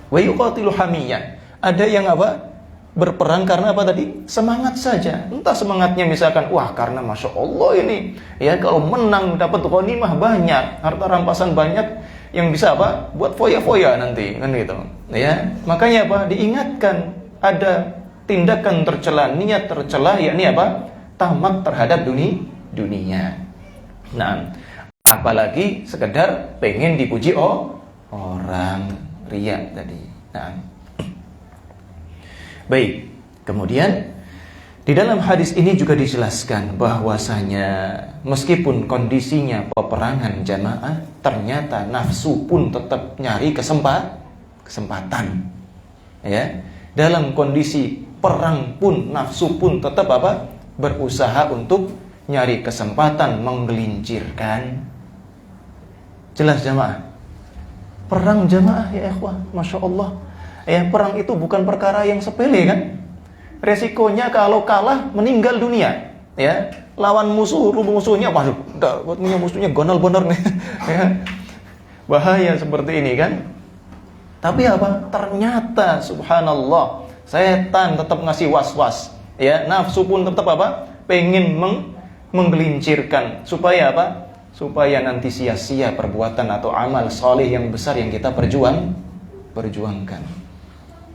Wa yuqatilu hamiyah. Ada yang apa? Berperang karena apa tadi? Semangat saja. Entah semangatnya misalkan, wah karena Masya Allah ini, ya kalau menang dapat ghanimah banyak, harta rampasan banyak, yang bisa apa? Buat foya-foya nanti, kan gitu. Ya, makanya apa? Diingatkan ada tindakan tercela, niat tercela, yakni apa? Tamak terhadap dunia. Nah, apalagi sekedar pengen dipuji orang, riya tadi. Nah, baik. Kemudian di dalam hadis ini juga dijelaskan bahwasanya meskipun kondisinya peperangan jamaah, ternyata nafsu pun tetap nyari kesempatan. Ya, dalam kondisi perang pun nafsu pun tetap apa? Berusaha untuk nyari kesempatan menggelincirkan. Jelas jamaah. Perang jamaah ya ikhwah, Masya Allah. Ya, perang itu bukan perkara yang sepele kan. Resikonya kalau kalah meninggal dunia. Ya, lawan musuhnya, waduh, punya musuhnya gonal-bonor nih. Ya, bahaya seperti ini kan. Tapi apa? Ternyata subhanallah, setan tetap ngasih was-was. Ya, nafsu pun tetap apa? Pengen menggelincirkan supaya apa? Supaya nanti sia-sia perbuatan atau amal soleh yang besar yang kita perjuangkan.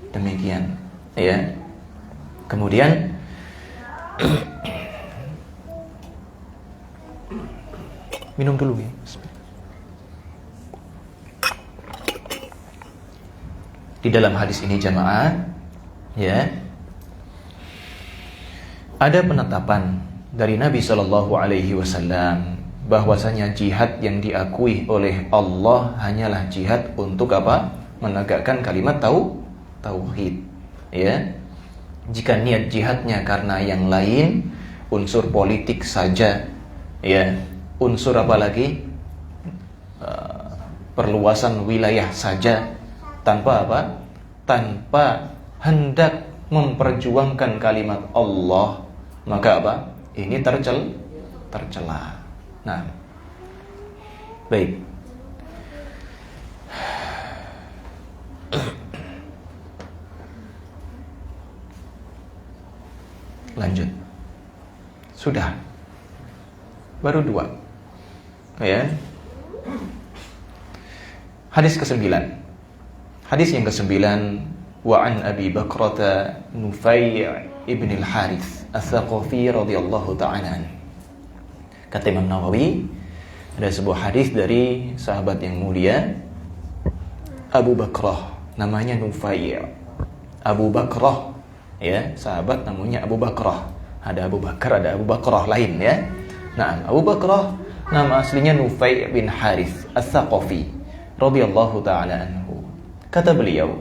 Demikian, ya. Kemudian minum dulu ya. Di dalam hadis ini jamaah, ya, ada penetapan dari Nabi Shallallahu Alaihi Wasallam bahwasanya jihad yang diakui oleh Allah hanyalah jihad untuk apa? Menegakkan kalimat tauhid. Ya, jika niat jihadnya karena yang lain, unsur politik saja, ya, unsur apa lagi? Perluasan wilayah saja. Tanpa apa? Tanpa hendak memperjuangkan kalimat Allah, maka apa? Ini tercela. Nah, baik. Lanjut. Sudah. Baru 2. Ya. Hadis ke-9. Hadis yang ke-9, wa an Abi Bakrata Nufai' ibn al-Harith Ats-Tsaqafi radhiyallahu ta'ala. Kata Imam Nawawi, ada sebuah hadis dari sahabat yang mulia Abu Bakrah, namanya Nufai'. Abu Bakrah, ya, sahabat namanya Abu Bakrah. Ada Abu Bakar, ada Abu Bakrah lain, ya. Nah, Abu Bakrah nama aslinya Nufai' bin Harith Ats-Tsaqafi radhiyallahu ta'ala anhu. Kata beliau,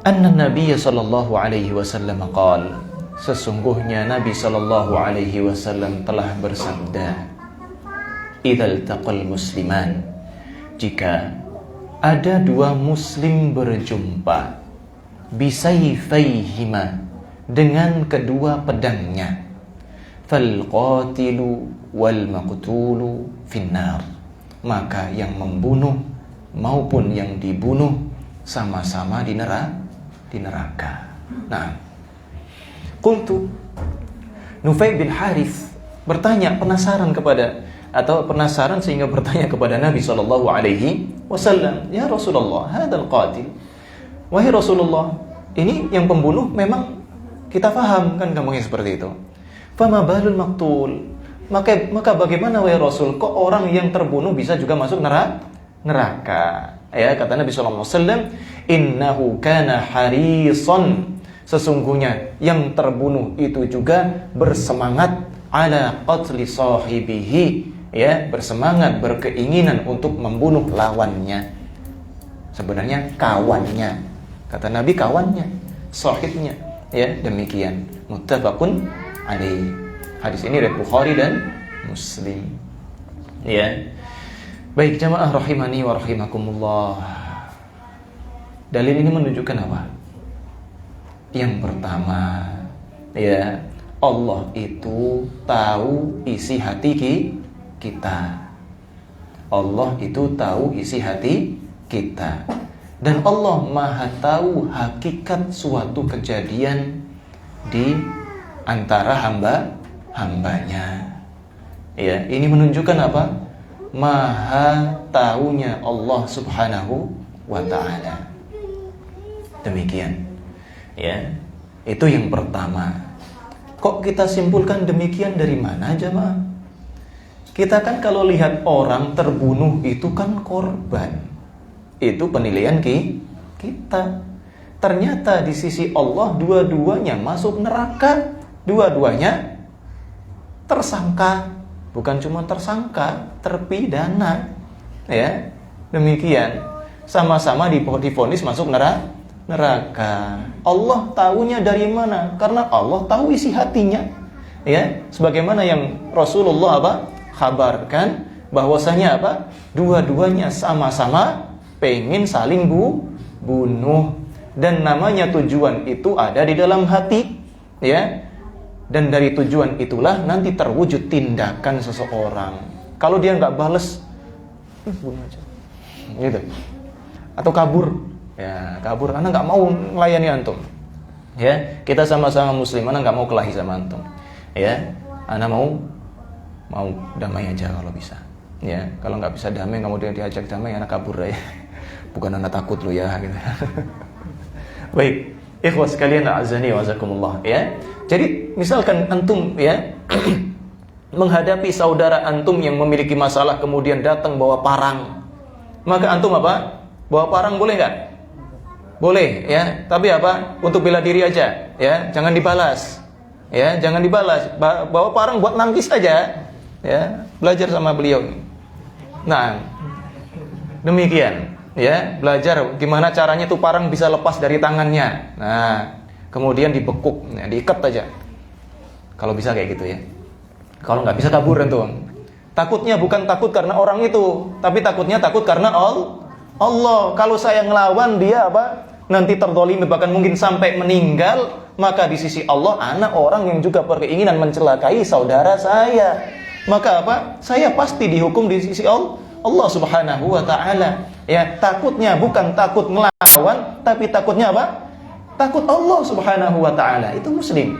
anna Nabiy sallallahu alaihi wasallam qala, sesungguhnya Nabi sallallahu alaihi wasallam telah bersabda, idzal taqal musliman, jika ada 2 muslim berjumpa, bisayfaihima, dengan kedua pedangnya, fal qatilu wal maqtulu finnar, maka yang membunuh maupun yang dibunuh sama-sama di neraka. Nah, qultu, Nufai' bin Harith bertanya, penasaran sehingga bertanya kepada Nabi sallallahu alaihi wasallam, ya Rasulullah, hadzal qatil, wahai Rasulullah, ini yang pembunuh memang kita paham kan ngomongnya seperti itu. Fama balul maqtul, maka bagaimana wahai Rasul, kok orang yang terbunuh bisa juga masuk neraka? Ya, kata Nabi sallallahu alaihi wasallam, innahu kana harisan, sesungguhnya yang terbunuh itu juga bersemangat ala qatli sahibihi, ya, bersemangat, berkeinginan untuk membunuh lawannya. Sebenarnya kawannya. Kata Nabi kawannya, sahibnya, ya, demikian. Muttafaqun alaih. Hadis ini riwayat Bukhari dan Muslim. Ya. Baik jamaah rahimani wa rahimakumullah. Dalil ini menunjukkan apa? Yang pertama, ya, Allah itu tahu isi hati kita. Allah itu tahu isi hati kita. Dan Allah Maha tahu hakikat suatu kejadian di antara hambanya. Ya, ini menunjukkan apa? Maha tahunya Allah Subhanahu wa ta'ala. Demikian. Ya. Itu yang pertama. Kok kita simpulkan demikian dari mana jemaah? Kita kan kalau lihat orang terbunuh itu kan korban. Itu penilaian kita. Ternyata di sisi Allah dua-duanya masuk neraka. Dua-duanya tersangka. Bukan cuma tersangka, terpidana. Ya, demikian. Sama-sama divonis masuk neraka. Allah tahunya dari mana? Karena Allah tahu isi hatinya. Ya, sebagaimana yang Rasulullah kabarkan bahwasanya dua-duanya sama-sama pengen saling bunuh, dan namanya tujuan itu ada di dalam hati, ya. Dan dari tujuan itulah nanti terwujud tindakan seseorang. Kalau dia nggak bales, bunuh aja, gitu. Atau kabur, ya kabur, karena nggak mau melayani antum. Ya, kita sama-sama muslim, ana nggak mau kelahi sama antum. Ya, ana mau damai aja kalau bisa. Ya, kalau nggak bisa damai, nggak mau dia diajak damai, ana kabur ya. Bukan ana takut lo ya, gitu. Baik, ikhwas sekalian a'azzani wa azakumullah ya. Jadi misalkan antum ya menghadapi saudara antum yang memiliki masalah kemudian datang bawa parang, maka antum apa? Bawa parang boleh nggak? Boleh ya, tapi apa? Untuk bela diri aja ya, jangan dibalas. Ya, jangan dibalas. Bawa parang buat nangkis aja. Ya, belajar sama beliau. Nah, demikian ya, belajar gimana caranya tuh parang bisa lepas dari tangannya. Nah, kemudian dibekuk, ya, diikat aja. Kalau bisa kayak gitu ya. Kalau nggak bisa kabur tuh. Takutnya bukan takut karena orang itu, tapi takutnya takut karena Allah. Kalau saya ngelawan dia apa? Nanti terzalimi bahkan mungkin sampai meninggal, maka di sisi Allah anak orang yang juga berkeinginan mencelakai saudara saya. Maka apa? Saya pasti dihukum di sisi Allah Subhanahu wa taala. Ya, takutnya bukan takut melawan, tapi takutnya apa? Takut Allah Subhanahu wa taala. Itu muslim.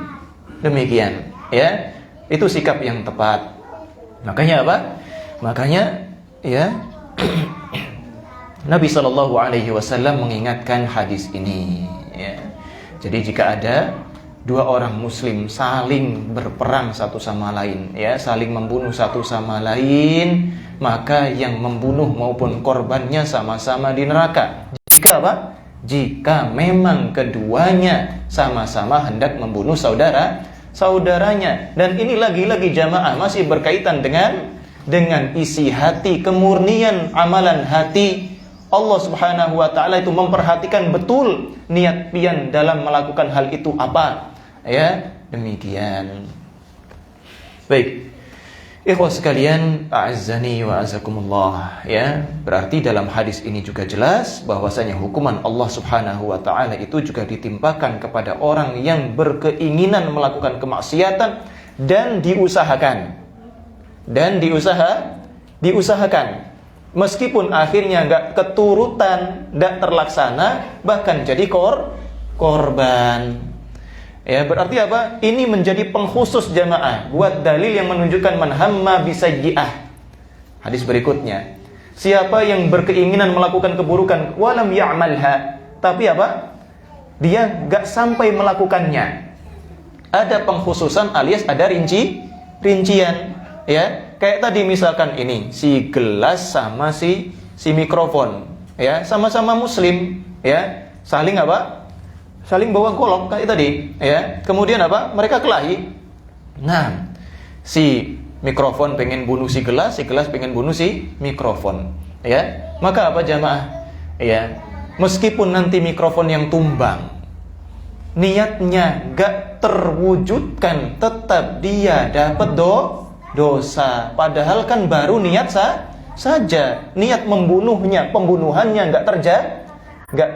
Demikian, ya. Itu sikap yang tepat. Makanya apa? Makanya ya Nabi SAW mengingatkan hadis ini ya. Jadi jika ada dua orang muslim saling berperang satu sama lain ya, saling membunuh satu sama lain, maka yang membunuh maupun korbannya sama-sama di neraka. Jika apa? Jika memang keduanya sama-sama hendak membunuh saudaranya. Dan ini lagi-lagi jamaah masih berkaitan dengan isi hati, kemurnian amalan hati. Allah Subhanahu wa taala itu memperhatikan betul niat pian dalam melakukan hal itu apa. Ya, demikian. Baik. Ikhwas sekalian, a'azzani wa azakumullah, ya. Berarti dalam hadis ini juga jelas bahwasanya hukuman Allah Subhanahu wa taala itu juga ditimpakan kepada orang yang berkeinginan melakukan kemaksiatan dan diusahakan. Meskipun akhirnya enggak keturutan, enggak terlaksana, bahkan jadi korban. Ya, berarti apa? Ini menjadi pengkhusus jamaah buat dalil yang menunjukkan man hamma bisayyi'ah. Hadis berikutnya, siapa yang berkeinginan melakukan keburukan walam ya'malha, tapi apa? Dia enggak sampai melakukannya. Ada pengkhususan alias ada rincian, ya. Kayak tadi misalkan ini, si gelas sama si mikrofon, ya, sama-sama muslim, ya. Saling apa? Saling bawa golok kayak tadi, ya. Kemudian apa? Mereka kelahi. Nah, si mikrofon pengen bunuh si gelas pengen bunuh si mikrofon, ya. Maka apa jamaah? Ya, meskipun nanti mikrofon yang tumbang, niatnya gak terwujudkan, tetap dia dapat dosa. Padahal kan baru niat saja. Niat pembunuhannya gak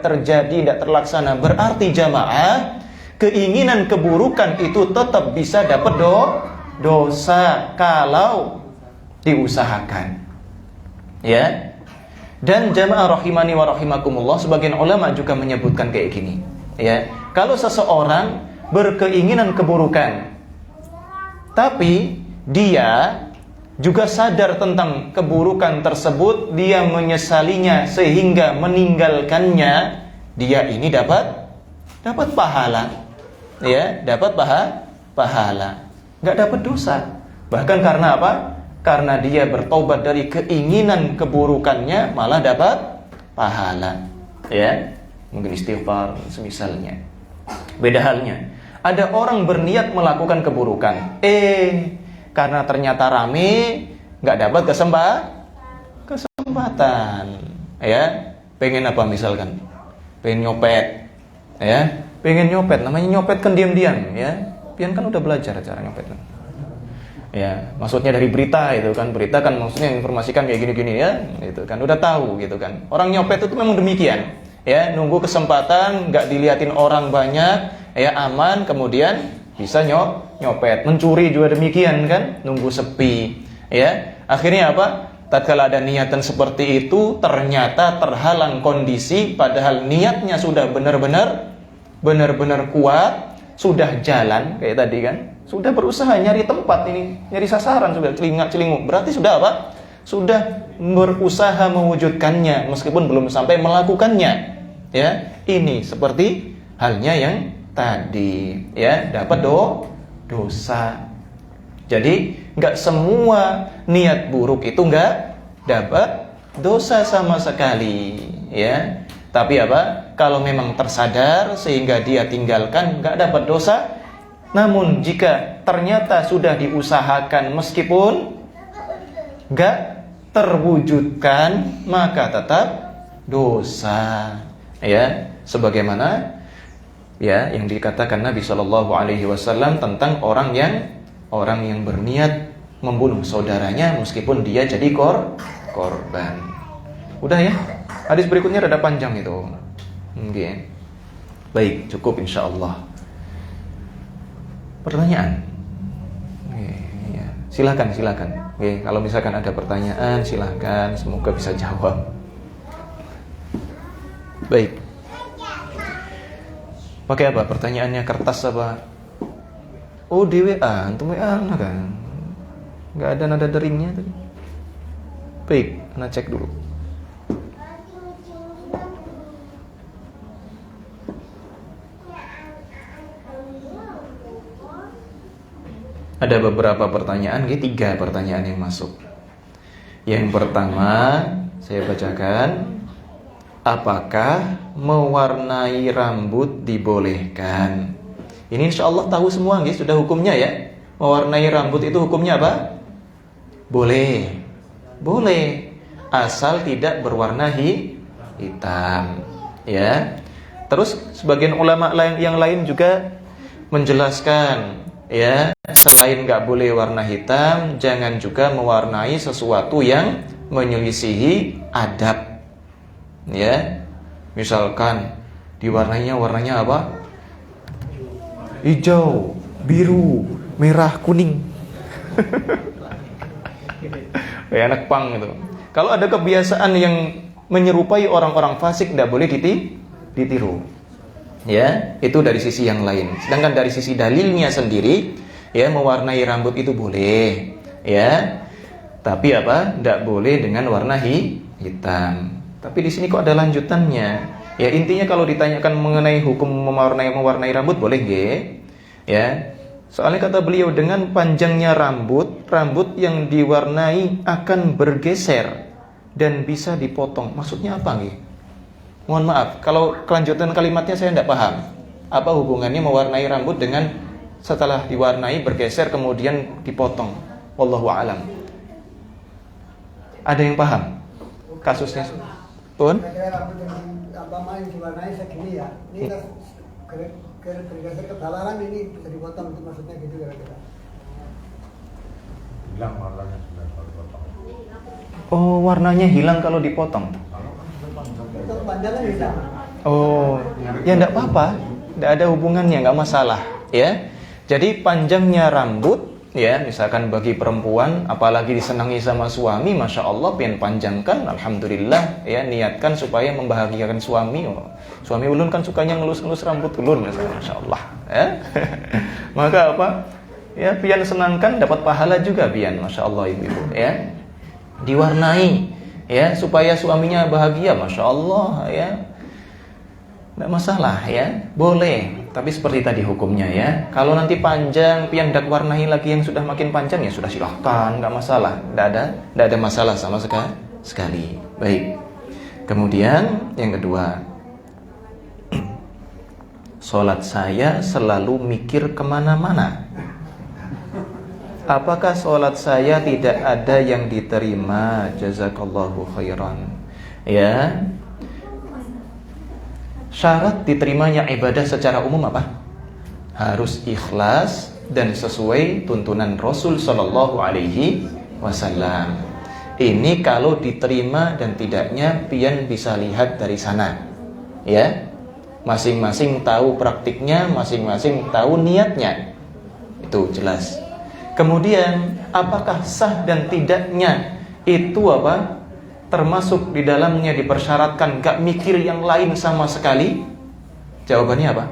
terjadi, gak terlaksana. Berarti jamaah, keinginan keburukan itu tetap bisa dapat dosa kalau diusahakan. Ya. Dan jamaah rahimani wa rahimakumullah, sebagian ulama juga menyebutkan kayak gini. Ya, kalau seseorang berkeinginan keburukan, tapi dia juga sadar tentang keburukan tersebut, dia menyesalinya sehingga meninggalkannya, dia ini dapat pahala. Ya, dapat pahala. Enggak dapat dosa. Bahkan karena apa? Karena dia bertobat dari keinginan keburukannya, malah dapat pahala. Ya, mungkin istighfar semisalnya. Beda halnya, ada orang berniat melakukan keburukan, karena ternyata rame, nggak dapat kesempatan, ya. Pengen apa misalkan? Pengen nyopet, ya. Pengen nyopet, namanya nyopet kan diam-diam, ya. Pian kan udah belajar cara nyopet. Ya, maksudnya dari berita itu kan, berita kan maksudnya informasikan kayak gini-gini ya, gitu kan. Udah tahu gitu kan. Orang nyopet itu memang demikian, ya. Nunggu kesempatan, nggak diliatin orang banyak, ya, aman, kemudian bisa nyopet. Mencuri juga demikian kan, nunggu sepi, ya. Akhirnya apa? Tatkala ada niatan seperti itu, ternyata terhalang kondisi, padahal niatnya sudah benar-benar kuat, sudah jalan kayak tadi kan, sudah berusaha nyari tempat ini, nyari sasaran, sudah celingak-celinguk. Berarti sudah apa? Sudah berusaha mewujudkannya meskipun belum sampai melakukannya, ya. Ini seperti halnya yang tadi, ya, dapat dosa. Jadi nggak semua niat buruk itu nggak dapat dosa sama sekali, ya. Tapi apa? Kalau memang tersadar sehingga dia tinggalkan, nggak dapat dosa. Namun jika ternyata sudah diusahakan meskipun nggak terwujudkan, maka tetap dosa, ya. Sebagaimana ya yang dikatakan Nabi Shallallahu Alaihi Wasallam tentang orang yang berniat membunuh saudaranya meskipun dia jadi korban. Udah ya, hadis berikutnya rada panjang itu. Oke. Baik, cukup insya Allah. Pertanyaan? Oke, ya. Silakan. Oke, kalau misalkan ada pertanyaan, silakan. Semoga bisa jawab. Baik. Pakai apa? Pertanyaannya kertas apa? Oh, di WA, antum WA kan? Nggak ada nada deringnya tadi. Baik, ana cek dulu. Ada beberapa pertanyaan, 3 pertanyaan yang masuk. Yang pertama, saya bacakan. Apakah mewarnai rambut dibolehkan? Ini insya Allah tahu semua, guys, sudah hukumnya ya. Mewarnai rambut itu hukumnya apa? Boleh, asal tidak berwarna hitam, ya. Terus sebagian ulama yang lain juga menjelaskan, ya, selain nggak boleh warna hitam, jangan juga mewarnai sesuatu yang menyelisihi adab, ya. Misalkan warnanya apa? Hijau, biru, merah, kuning. Kayak anak pang gitu. Kalau ada kebiasaan yang menyerupai orang-orang fasik, tidak boleh ditiru. Ya, itu dari sisi yang lain. Sedangkan dari sisi dalilnya sendiri, ya, mewarnai rambut itu boleh, ya. Tapi apa? Tidak boleh dengan warna hitam. Tapi di sini kok ada lanjutannya? Ya, intinya kalau ditanyakan mengenai hukum mewarnai rambut boleh nggih? Ya. Soalnya kata beliau dengan panjangnya rambut yang diwarnai akan bergeser dan bisa dipotong. Maksudnya apa nggih? Mohon maaf, kalau kelanjutan kalimatnya saya tidak paham. Apa hubungannya mewarnai rambut dengan setelah diwarnai bergeser kemudian dipotong? Wallahu a'lam. Ada yang paham kasusnya? Pun? Kira-kira rambut yang diwarnai segini ya. Ini bergeser ke belakangan, ini bisa dipotong, itu maksudnya gitu kira-kira. Hilang warnanya sudah kalau dipotong. Oh, warnanya hilang kalau dipotong. Itu panjangnya bisa. Oh, ya enggak apa-apa, enggak ada hubungannya, enggak masalah, ya. Jadi panjangnya rambut, ya, misalkan bagi perempuan, apalagi disenangi sama suami, masya Allah, pengen panjangkan, alhamdulillah, ya, niatkan supaya membahagiakan suami. Oh, suami ulun kan sukanya ngelus-ngelus rambut ulun, masya Allah, ya. Maka apa? Ya, pian senangkan, dapat pahala juga pian, masya Allah ibu-ibu, ya. Diwarnai, ya, supaya suaminya bahagia, masya Allah, ya. Tidak masalah, ya, boleh. Tapi seperti tadi hukumnya, ya. Kalau nanti panjang, pian dak warnai lagi yang sudah makin panjang, ya sudah silahkan, nggak masalah. Tidak ada masalah sama sekali. Baik. Kemudian yang kedua, sholat saya selalu mikir kemana-mana. Apakah sholat saya tidak ada yang diterima? Jazakallahu khairan. Ya. Syarat diterimanya ibadah secara umum apa? Harus ikhlas dan sesuai tuntunan Rasul Shallallahu Alaihi Wasallam. Ini kalau diterima dan tidaknya pian bisa lihat dari sana, ya. Masing-masing tahu praktiknya, masing-masing tahu niatnya. Itu jelas. Kemudian apakah sah dan tidaknya itu apa? Termasuk di dalamnya dipersyaratkan gak mikir yang lain sama sekali? Jawabannya apa?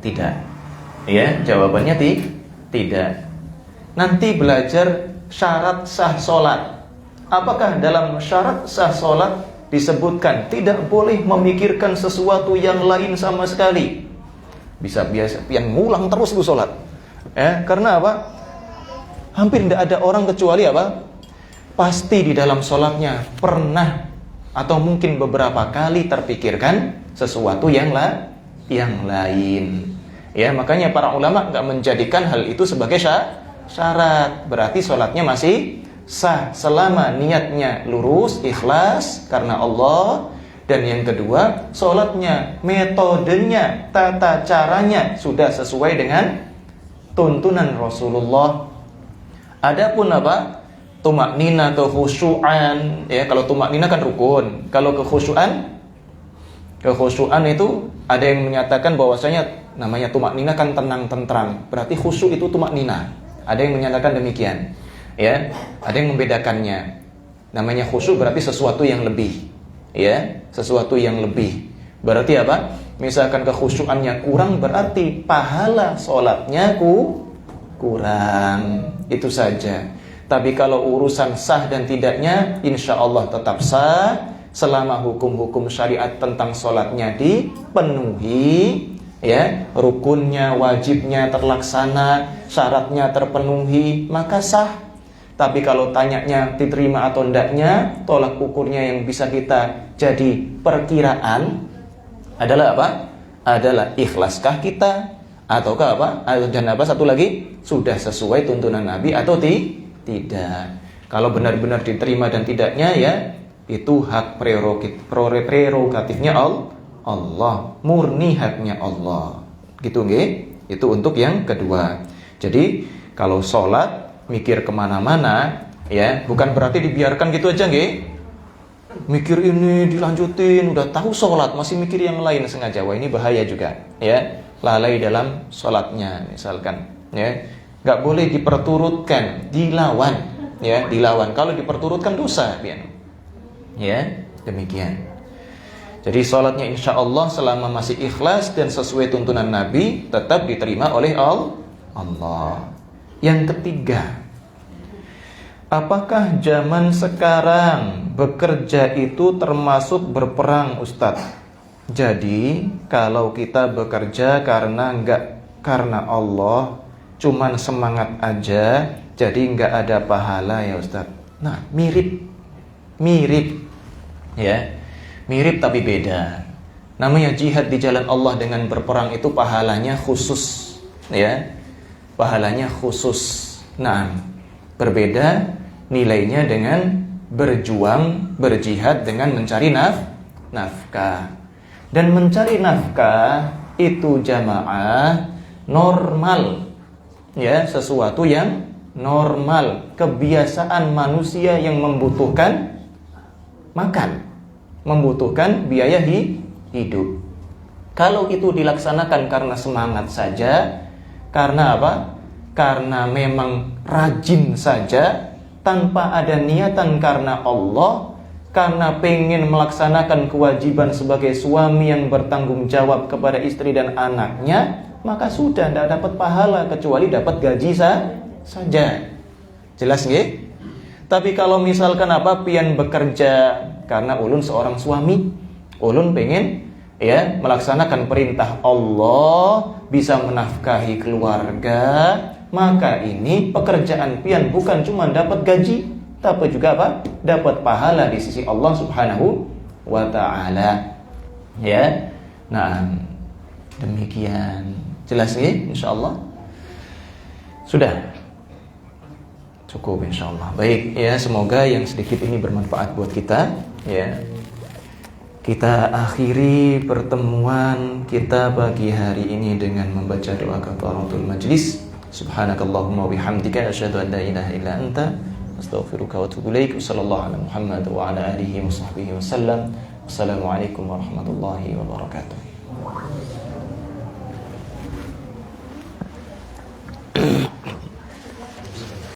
Tidak. Ya, jawabannya tidak. Nanti belajar syarat sah sholat. Apakah dalam syarat sah sholat disebutkan tidak boleh memikirkan sesuatu yang lain sama sekali. Bisa biasa pian ngulang terus lu sholat. Karena apa? Hampir tidak ada orang kecuali apa? Pasti di dalam sholatnya pernah atau mungkin beberapa kali terpikirkan sesuatu yang lain. Ya, makanya para ulama nggak menjadikan hal itu sebagai syarat. Berarti sholatnya masih sah selama niatnya lurus, ikhlas karena Allah. Dan yang kedua, sholatnya, metodenya, tata caranya sudah sesuai dengan tuntunan Rasulullah. Adapun apa? Tumaknina atau khusyu'an, ya, kalau tumaknina kan rukun. Kalau kekhusyu'an itu ada yang menyatakan bahwasanya namanya tumaknina kan tenang tentram. Berarti khusyuk itu tumaknina. Ada yang menyatakan demikian. Ya, ada yang membedakannya. Namanya khusyuk berarti sesuatu yang lebih. Ya, sesuatu yang lebih. Berarti apa? Misalkan kekhusyuannya kurang, berarti pahala sholatnya kurang. Itu saja. Tapi kalau urusan sah dan tidaknya, insya Allah tetap sah selama hukum-hukum syariat tentang sholatnya dipenuhi, ya, rukunnya, wajibnya terlaksana, syaratnya terpenuhi, maka sah. Tapi kalau tanyanya diterima atau tidaknya, tolak ukurnya yang bisa kita jadi perkiraan adalah apa? Adalah ikhlaskah kita, ataukah apa? Dan apa satu lagi? Sudah sesuai tuntunan Nabi atau tidak. Kalau benar-benar diterima dan tidaknya, ya, itu hak prerogatifnya Allah, murni haknya Allah. Gitu nggih? Itu untuk yang kedua. Jadi kalau sholat mikir kemana-mana, ya, bukan berarti dibiarkan gitu aja nggih. Mikir ini dilanjutin, udah tahu sholat masih mikir yang lain sengaja. Wah, ini bahaya juga, ya. Lalai dalam sholatnya misalkan, ya. Nggak boleh diperturutkan, dilawan, ya, dilawan. Kalau diperturutkan dosa, ya, demikian. Jadi sholatnya insya Allah selama masih ikhlas dan sesuai tuntunan Nabi tetap diterima oleh Allah. Yang ketiga, apakah zaman sekarang bekerja itu termasuk berperang, Ustadz? Jadi kalau kita bekerja karena Allah, cuman semangat aja, jadi nggak ada pahala ya Ustadz. Nah, mirip, ya, mirip tapi beda. Namanya jihad di jalan Allah dengan berperang itu pahalanya khusus, ya. Pahalanya khusus. Nah, berbeda nilainya dengan berjuang, berjihad dengan mencari nafkah. Dan mencari nafkah itu jamaah normal, ya, sesuatu yang normal, kebiasaan manusia yang membutuhkan makan, membutuhkan biaya hidup. Kalau itu dilaksanakan karena semangat saja, karena apa? Karena memang rajin saja, tanpa ada niatan karena Allah, karena pengen melaksanakan kewajiban sebagai suami yang bertanggung jawab kepada istri dan anaknya, maka sudah tidak dapat pahala kecuali dapat gaji saja. Jelas nggih? Tapi kalau misalkan apa, pian bekerja karena ulun seorang suami, ulun pengen, ya, melaksanakan perintah Allah, bisa menafkahi keluarga, maka ini pekerjaan pian bukan cuma dapat gaji, tapi juga apa? Dapat pahala di sisi Allah Subhanahu wa ta'ala. Ya. Nah, demikian. Jelas nih insyaallah? Sudah. Cukup insyaallah. Baik, ya, semoga yang sedikit ini bermanfaat buat kita, ya. Kita akhiri pertemuan kita pagi hari ini dengan membaca doa kafaratul majlis. Subhanakallahumma bihamdika asyhadu an la ilaha illa anta astaghfiruka wa atubu ilaik. Sallallahu ala Muhammad wa ala alihi wa sahbihi wasallam. Wassalamualaikum warahmatullahi wabarakatuh.